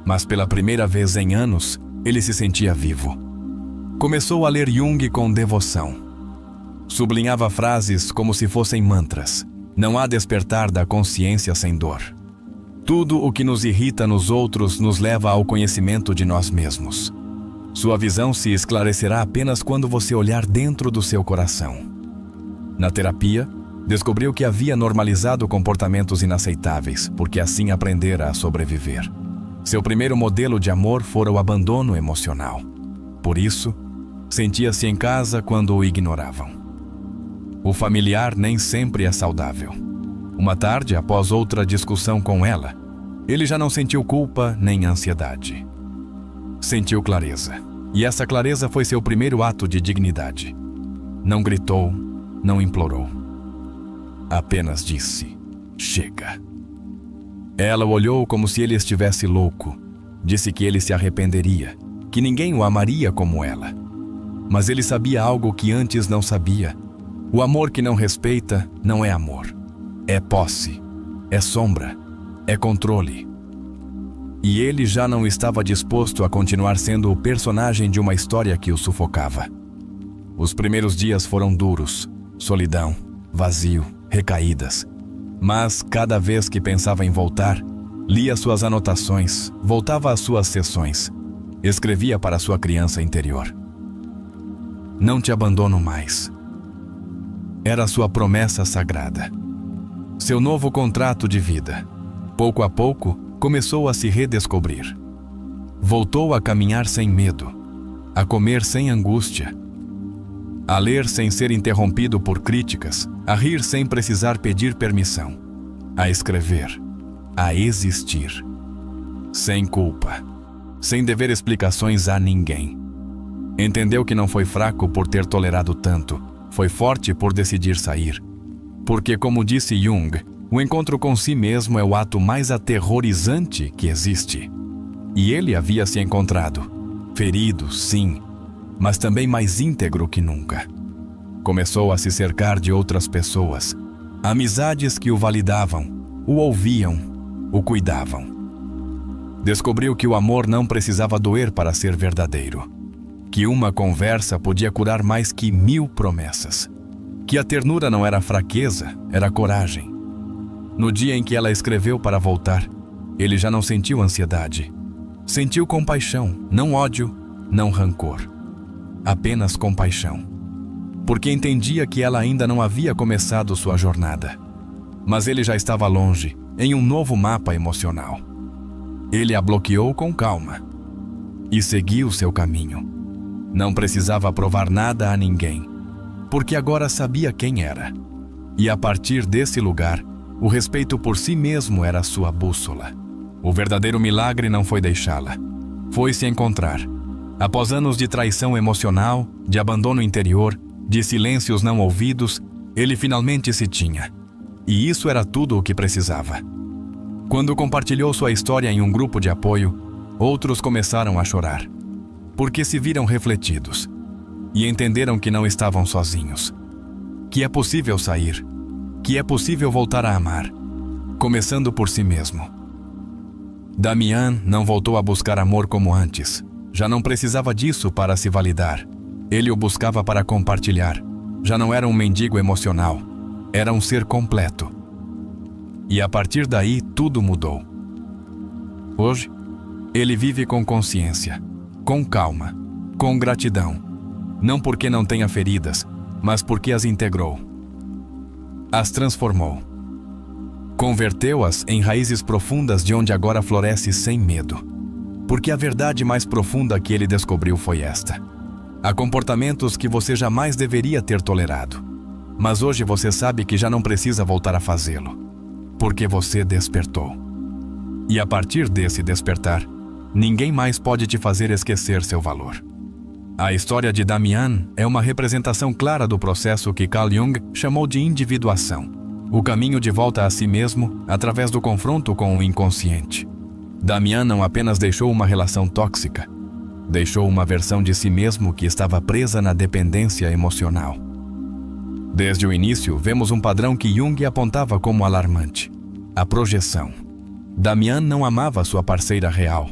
mas pela primeira vez em anos, ele se sentia vivo. Começou a ler Jung com devoção. Sublinhava frases como se fossem mantras. Não há despertar da consciência sem dor. Tudo o que nos irrita nos outros nos leva ao conhecimento de nós mesmos. Sua visão se esclarecerá apenas quando você olhar dentro do seu coração. Na terapia, descobriu que havia normalizado comportamentos inaceitáveis, porque assim aprendera a sobreviver. Seu primeiro modelo de amor fora o abandono emocional. Por isso, sentia-se em casa quando o ignoravam. O familiar nem sempre é saudável. Uma tarde, após outra discussão com ela, ele já não sentiu culpa nem ansiedade. Sentiu clareza, e essa clareza foi seu primeiro ato de dignidade. Não gritou, não implorou. Apenas disse: chega. Ela o olhou como se ele estivesse louco. Disse que ele se arrependeria, que ninguém o amaria como ela. Mas ele sabia algo que antes não sabia. O amor que não respeita não é amor. É posse, é sombra, é controle. E ele já não estava disposto a continuar sendo o personagem de uma história que o sufocava. Os primeiros dias foram duros, solidão, vazio, recaídas. Mas, cada vez que pensava em voltar, lia suas anotações, voltava às suas sessões, escrevia para sua criança interior. Não te abandono mais. Era sua promessa sagrada. Seu novo contrato de vida. Pouco a pouco, começou a se redescobrir. Voltou a caminhar sem medo, a comer sem angústia, a ler sem ser interrompido por críticas, a rir sem precisar pedir permissão, a escrever, a existir, sem culpa, sem dever explicações a ninguém. Entendeu que não foi fraco por ter tolerado tanto, foi forte por decidir sair. Porque, como disse Jung, o encontro com si mesmo é o ato mais aterrorizante que existe. E ele havia se encontrado, ferido, sim, mas também mais íntegro que nunca. Começou a se cercar de outras pessoas, amizades que o validavam, o ouviam, o cuidavam. Descobriu que o amor não precisava doer para ser verdadeiro, que uma conversa podia curar mais que 1000 promessas, que a ternura não era fraqueza, era coragem. No dia em que ela escreveu para voltar, ele já não sentiu ansiedade. Sentiu compaixão, não ódio, não rancor. Apenas compaixão. Porque entendia que ela ainda não havia começado sua jornada. Mas ele já estava longe, em um novo mapa emocional. Ele a bloqueou com calma e seguiu seu caminho. Não precisava provar nada a ninguém, porque agora sabia quem era. E a partir desse lugar, o respeito por si mesmo era sua bússola. O verdadeiro milagre não foi deixá-la, foi se encontrar. Após anos de traição emocional, de abandono interior, de silêncios não ouvidos, ele finalmente se tinha. E isso era tudo o que precisava. Quando compartilhou sua história em um grupo de apoio, outros começaram a chorar, porque se viram refletidos e entenderam que não estavam sozinhos, que é possível sair, que é possível voltar a amar, começando por si mesmo. Damian não voltou a buscar amor como antes. Já não precisava disso para se validar. Ele o buscava para compartilhar, já não era um mendigo emocional, era um ser completo. E a partir daí, tudo mudou. Hoje, ele vive com consciência, com calma, com gratidão. Não porque não tenha feridas, mas porque as integrou. As transformou. Converteu-as em raízes profundas de onde agora floresce sem medo. Porque a verdade mais profunda que ele descobriu foi esta. Há comportamentos que você jamais deveria ter tolerado. Mas hoje você sabe que já não precisa voltar a fazê-lo. Porque você despertou. E a partir desse despertar, ninguém mais pode te fazer esquecer seu valor. A história de Damian é uma representação clara do processo que Carl Jung chamou de individuação. O caminho de volta a si mesmo através do confronto com o inconsciente. Damian não apenas deixou uma relação tóxica, deixou uma versão de si mesmo que estava presa na dependência emocional. Desde o início, vemos um padrão que Jung apontava como alarmante: a projeção. Damian não amava sua parceira real.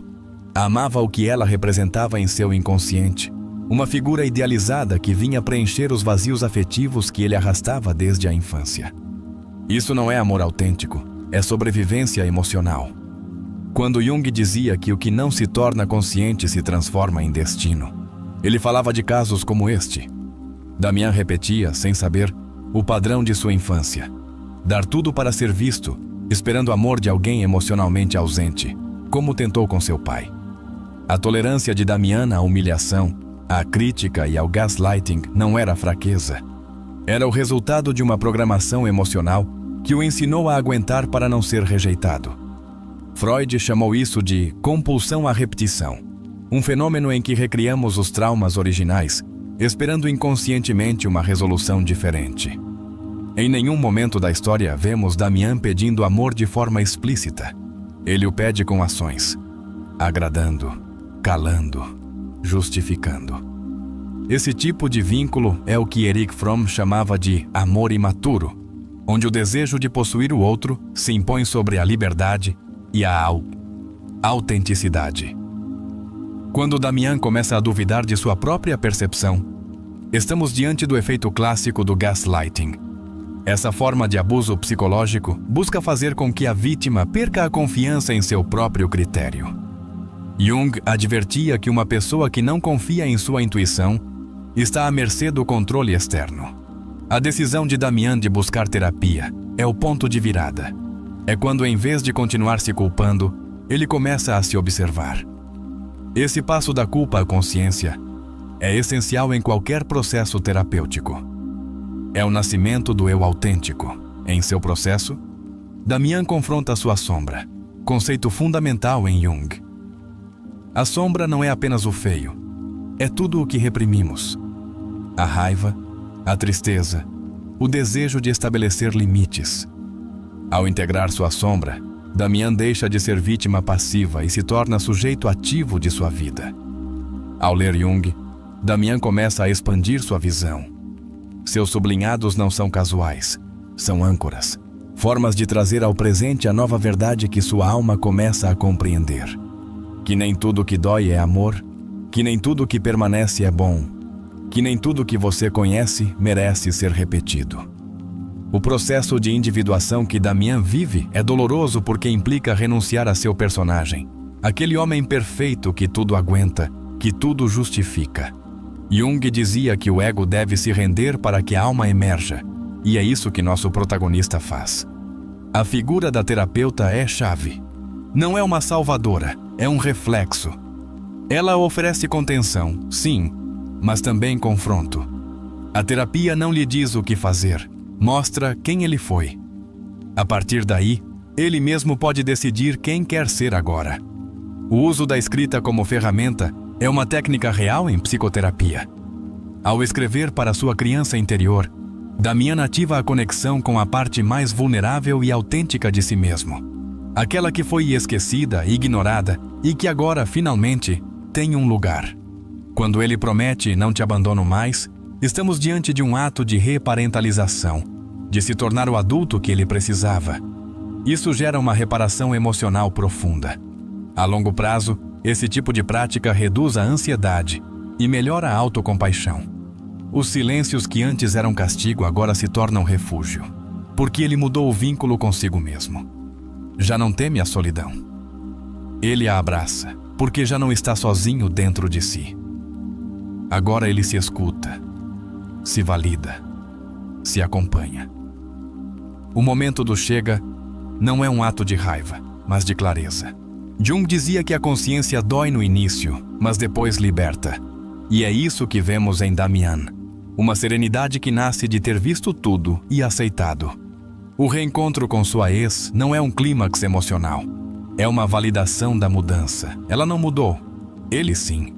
Amava o que ela representava em seu inconsciente. Uma figura idealizada que vinha preencher os vazios afetivos que ele arrastava desde a infância. Isso não é amor autêntico, é sobrevivência emocional. Quando Jung dizia que o que não se torna consciente se transforma em destino, ele falava de casos como este. Damian repetia, sem saber, o padrão de sua infância. Dar tudo para ser visto, esperando o amor de alguém emocionalmente ausente, como tentou com seu pai. A tolerância de Damian à humilhação, à crítica e ao gaslighting não era fraqueza. Era o resultado de uma programação emocional que o ensinou a aguentar para não ser rejeitado. Freud chamou isso de compulsão à repetição, um fenômeno em que recriamos os traumas originais, esperando inconscientemente uma resolução diferente. Em nenhum momento da história vemos Damian pedindo amor de forma explícita. Ele o pede com ações, agradando, calando, justificando. Esse tipo de vínculo é o que Erich Fromm chamava de amor imaturo, onde o desejo de possuir o outro se impõe sobre a liberdade e a autenticidade. Quando Damian começa a duvidar de sua própria percepção, estamos diante do efeito clássico do gaslighting. Essa forma de abuso psicológico busca fazer com que a vítima perca a confiança em seu próprio critério. Jung advertia que uma pessoa que não confia em sua intuição está à mercê do controle externo. A decisão de Damian de buscar terapia é o ponto de virada. É quando, em vez de continuar se culpando, ele começa a se observar. Esse passo da culpa à consciência é essencial em qualquer processo terapêutico. É o nascimento do eu autêntico. Em seu processo, Damian confronta sua sombra, conceito fundamental em Jung. A sombra não é apenas o feio, é tudo o que reprimimos. A raiva, a tristeza, o desejo de estabelecer limites. Ao integrar sua sombra, Damian deixa de ser vítima passiva e se torna sujeito ativo de sua vida. Ao ler Jung, Damian começa a expandir sua visão. Seus sublinhados não são casuais, são âncoras, formas de trazer ao presente a nova verdade que sua alma começa a compreender. Que nem tudo que dói é amor, que nem tudo que permanece é bom, que nem tudo que você conhece merece ser repetido. O processo de individuação que Damian vive é doloroso porque implica renunciar a seu personagem, aquele homem perfeito que tudo aguenta, que tudo justifica. Jung dizia que o ego deve se render para que a alma emerja, e é isso que nosso protagonista faz. A figura da terapeuta é chave. Não é uma salvadora, é um reflexo. Ela oferece contenção, sim, mas também confronto. A terapia não lhe diz o que fazer, mostra quem ele foi. A partir daí, ele mesmo pode decidir quem quer ser agora. O uso da escrita como ferramenta é uma técnica real em psicoterapia. Ao escrever para sua criança interior, Damian ativa a conexão com a parte mais vulnerável e autêntica de si mesmo. Aquela que foi esquecida, ignorada e que agora, finalmente, tem um lugar. Quando ele promete não te abandono mais, estamos diante de um ato de reparentalização, de se tornar o adulto que ele precisava. Isso gera uma reparação emocional profunda. A longo prazo, esse tipo de prática reduz a ansiedade e melhora a autocompaixão. Os silêncios que antes eram castigo agora se tornam refúgio, porque ele mudou o vínculo consigo mesmo. Já não teme a solidão. Ele a abraça, porque já não está sozinho dentro de si. Agora ele se escuta, se valida, se acompanha. O momento do chega não é um ato de raiva, mas de clareza. Jung dizia que a consciência dói no início, mas depois liberta. E é isso que vemos em Damian. Uma serenidade que nasce de ter visto tudo e aceitado. O reencontro com sua ex não é um clímax emocional. É uma validação da mudança. Ela não mudou. Ele sim.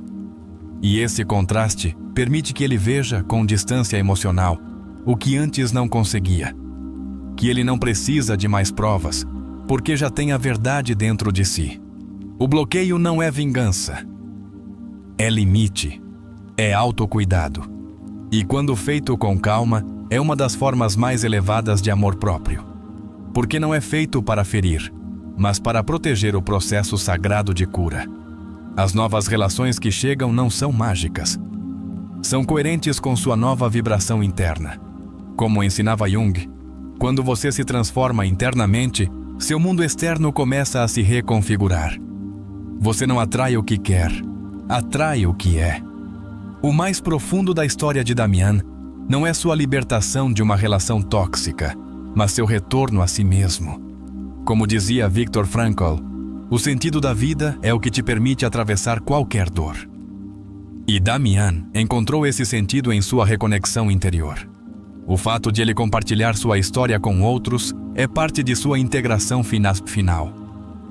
E esse contraste permite que ele veja com distância emocional o que antes não conseguia. Que ele não precisa de mais provas, porque já tem a verdade dentro de si. O bloqueio não é vingança. É limite. É autocuidado. E quando feito com calma, é uma das formas mais elevadas de amor próprio. Porque não é feito para ferir, mas para proteger o processo sagrado de cura. As novas relações que chegam não são mágicas. São coerentes com sua nova vibração interna. Como ensinava Jung, quando você se transforma internamente, seu mundo externo começa a se reconfigurar. Você não atrai o que quer, atrai o que é. O mais profundo da história de Damian não é sua libertação de uma relação tóxica, mas seu retorno a si mesmo. Como dizia Viktor Frankl, o sentido da vida é o que te permite atravessar qualquer dor. E Damian encontrou esse sentido em sua reconexão interior. O fato de ele compartilhar sua história com outros é parte de sua integração final.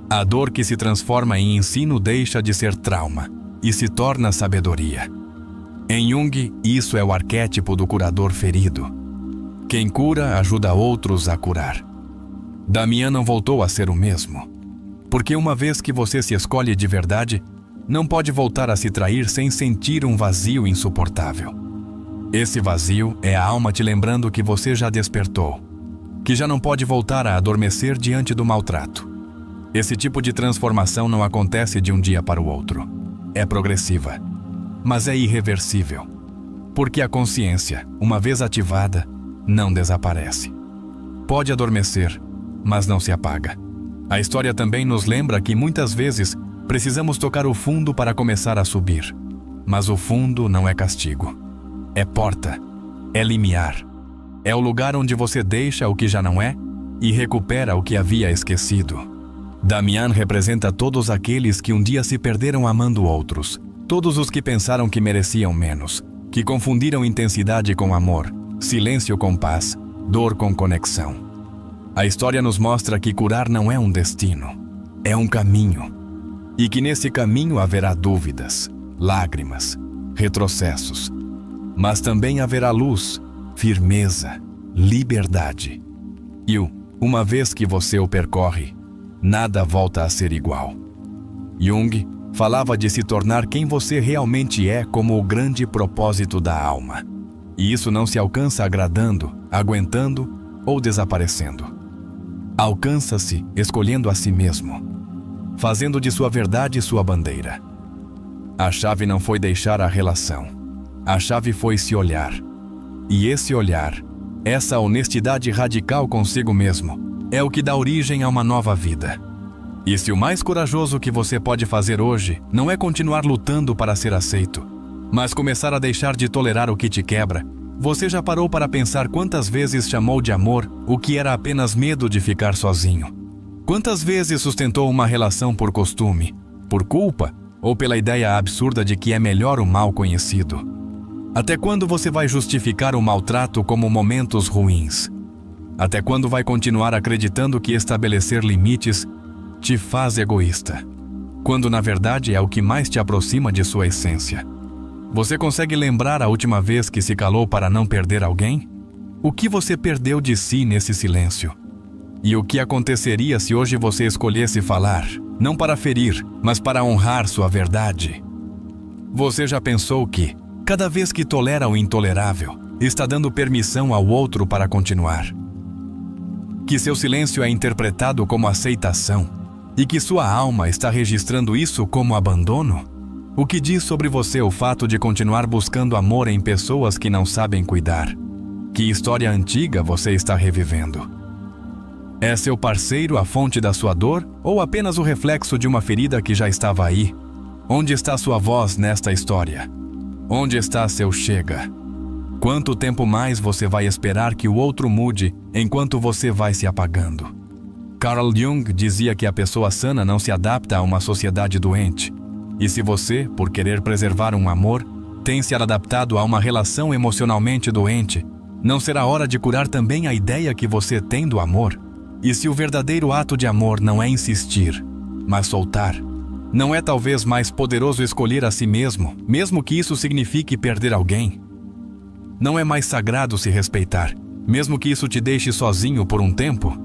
A dor que se transforma em ensino deixa de ser trauma e se torna sabedoria. Em Jung, isso é o arquétipo do curador ferido. Quem cura ajuda outros a curar. Damian não voltou a ser o mesmo. Porque uma vez que você se escolhe de verdade, não pode voltar a se trair sem sentir um vazio insuportável. Esse vazio é a alma te lembrando que você já despertou, que já não pode voltar a adormecer diante do maltrato. Esse tipo de transformação não acontece de um dia para o outro. É progressiva, mas é irreversível, porque a consciência, uma vez ativada, não desaparece. Pode adormecer, mas não se apaga. A história também nos lembra que muitas vezes precisamos tocar o fundo para começar a subir, mas o fundo não é castigo. É porta, é limiar. É o lugar onde você deixa o que já não é e recupera o que havia esquecido. Damian representa todos aqueles que um dia se perderam amando outros, todos os que pensaram que mereciam menos, que confundiram intensidade com amor, silêncio com paz, dor com conexão. A história nos mostra que curar não é um destino, é um caminho. E que nesse caminho haverá dúvidas, lágrimas, retrocessos. Mas também haverá luz, firmeza, liberdade. E uma vez que você o percorre, nada volta a ser igual. Jung falava de se tornar quem você realmente é como o grande propósito da alma. E isso não se alcança agradando, aguentando ou desaparecendo. Alcança-se escolhendo a si mesmo, fazendo de sua verdade sua bandeira. A chave não foi deixar a relação. A chave foi se olhar. E esse olhar, essa honestidade radical consigo mesmo, é o que dá origem a uma nova vida. E se o mais corajoso que você pode fazer hoje não é continuar lutando para ser aceito, mas começar a deixar de tolerar o que te quebra, você já parou para pensar quantas vezes chamou de amor o que era apenas medo de ficar sozinho? Quantas vezes sustentou uma relação por costume, por culpa ou pela ideia absurda de que é melhor o mal conhecido? Até quando você vai justificar o maltrato como momentos ruins? Até quando vai continuar acreditando que estabelecer limites te faz egoísta, quando na verdade é o que mais te aproxima de sua essência? Você consegue lembrar a última vez que se calou para não perder alguém? O que você perdeu de si nesse silêncio? E o que aconteceria se hoje você escolhesse falar, não para ferir, mas para honrar sua verdade? Você já pensou que, cada vez que tolera o intolerável, está dando permissão ao outro para continuar? Que seu silêncio é interpretado como aceitação e que sua alma está registrando isso como abandono? O que diz sobre você o fato de continuar buscando amor em pessoas que não sabem cuidar? Que história antiga você está revivendo? É seu parceiro a fonte da sua dor ou apenas o reflexo de uma ferida que já estava aí? Onde está sua voz nesta história? Onde está seu chega? Quanto tempo mais você vai esperar que o outro mude enquanto você vai se apagando? Carl Jung dizia que a pessoa sana não se adapta a uma sociedade doente. E se você, por querer preservar um amor, tem se adaptado a uma relação emocionalmente doente, não será hora de curar também a ideia que você tem do amor? E se o verdadeiro ato de amor não é insistir, mas soltar, não é talvez mais poderoso escolher a si mesmo, mesmo que isso signifique perder alguém? Não é mais sagrado se respeitar, mesmo que isso te deixe sozinho por um tempo?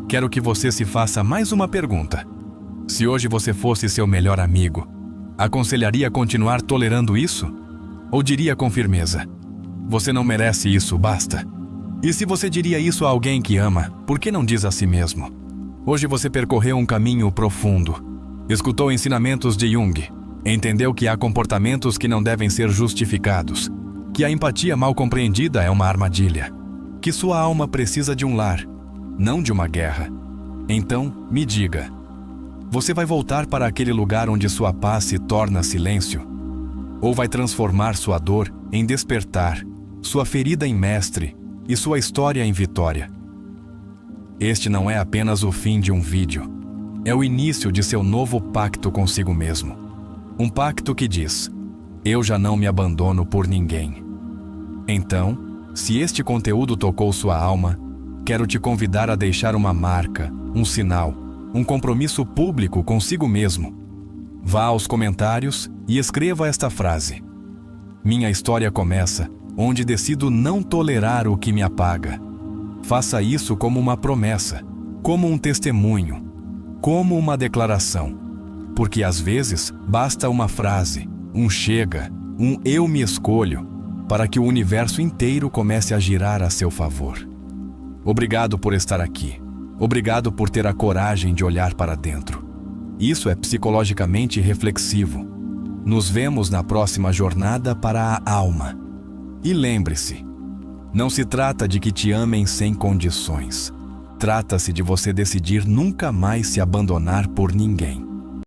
Quero que você se faça mais uma pergunta. Se hoje você fosse seu melhor amigo, aconselharia continuar tolerando isso? Ou diria com firmeza: você não merece isso, basta? E se você diria isso a alguém que ama, por que não diz a si mesmo? Hoje você percorreu um caminho profundo. Escutou ensinamentos de Jung. Entendeu que há comportamentos que não devem ser justificados. Que a empatia mal compreendida é uma armadilha. Que sua alma precisa de um lar, não de uma guerra. Então, me diga: você vai voltar para aquele lugar onde sua paz se torna silêncio? Ou vai transformar sua dor em despertar, sua ferida em mestre e sua história em vitória? Este não é apenas o fim de um vídeo. É o início de seu novo pacto consigo mesmo. Um pacto que diz: eu já não me abandono por ninguém. Então, se este conteúdo tocou sua alma, quero te convidar a deixar uma marca, um sinal, um compromisso público consigo mesmo. Vá aos comentários e escreva esta frase: minha história começa onde decido não tolerar o que me apaga. Faça isso como uma promessa, como um testemunho, como uma declaração. Porque às vezes basta uma frase, um chega, um eu me escolho, para que o universo inteiro comece a girar a seu favor. Obrigado por estar aqui. Obrigado por ter a coragem de olhar para dentro. Isso é psicologicamente reflexivo. Nos vemos na próxima jornada para a alma. E lembre-se, não se trata de que te amem sem condições. Trata-se de você decidir nunca mais se abandonar por ninguém.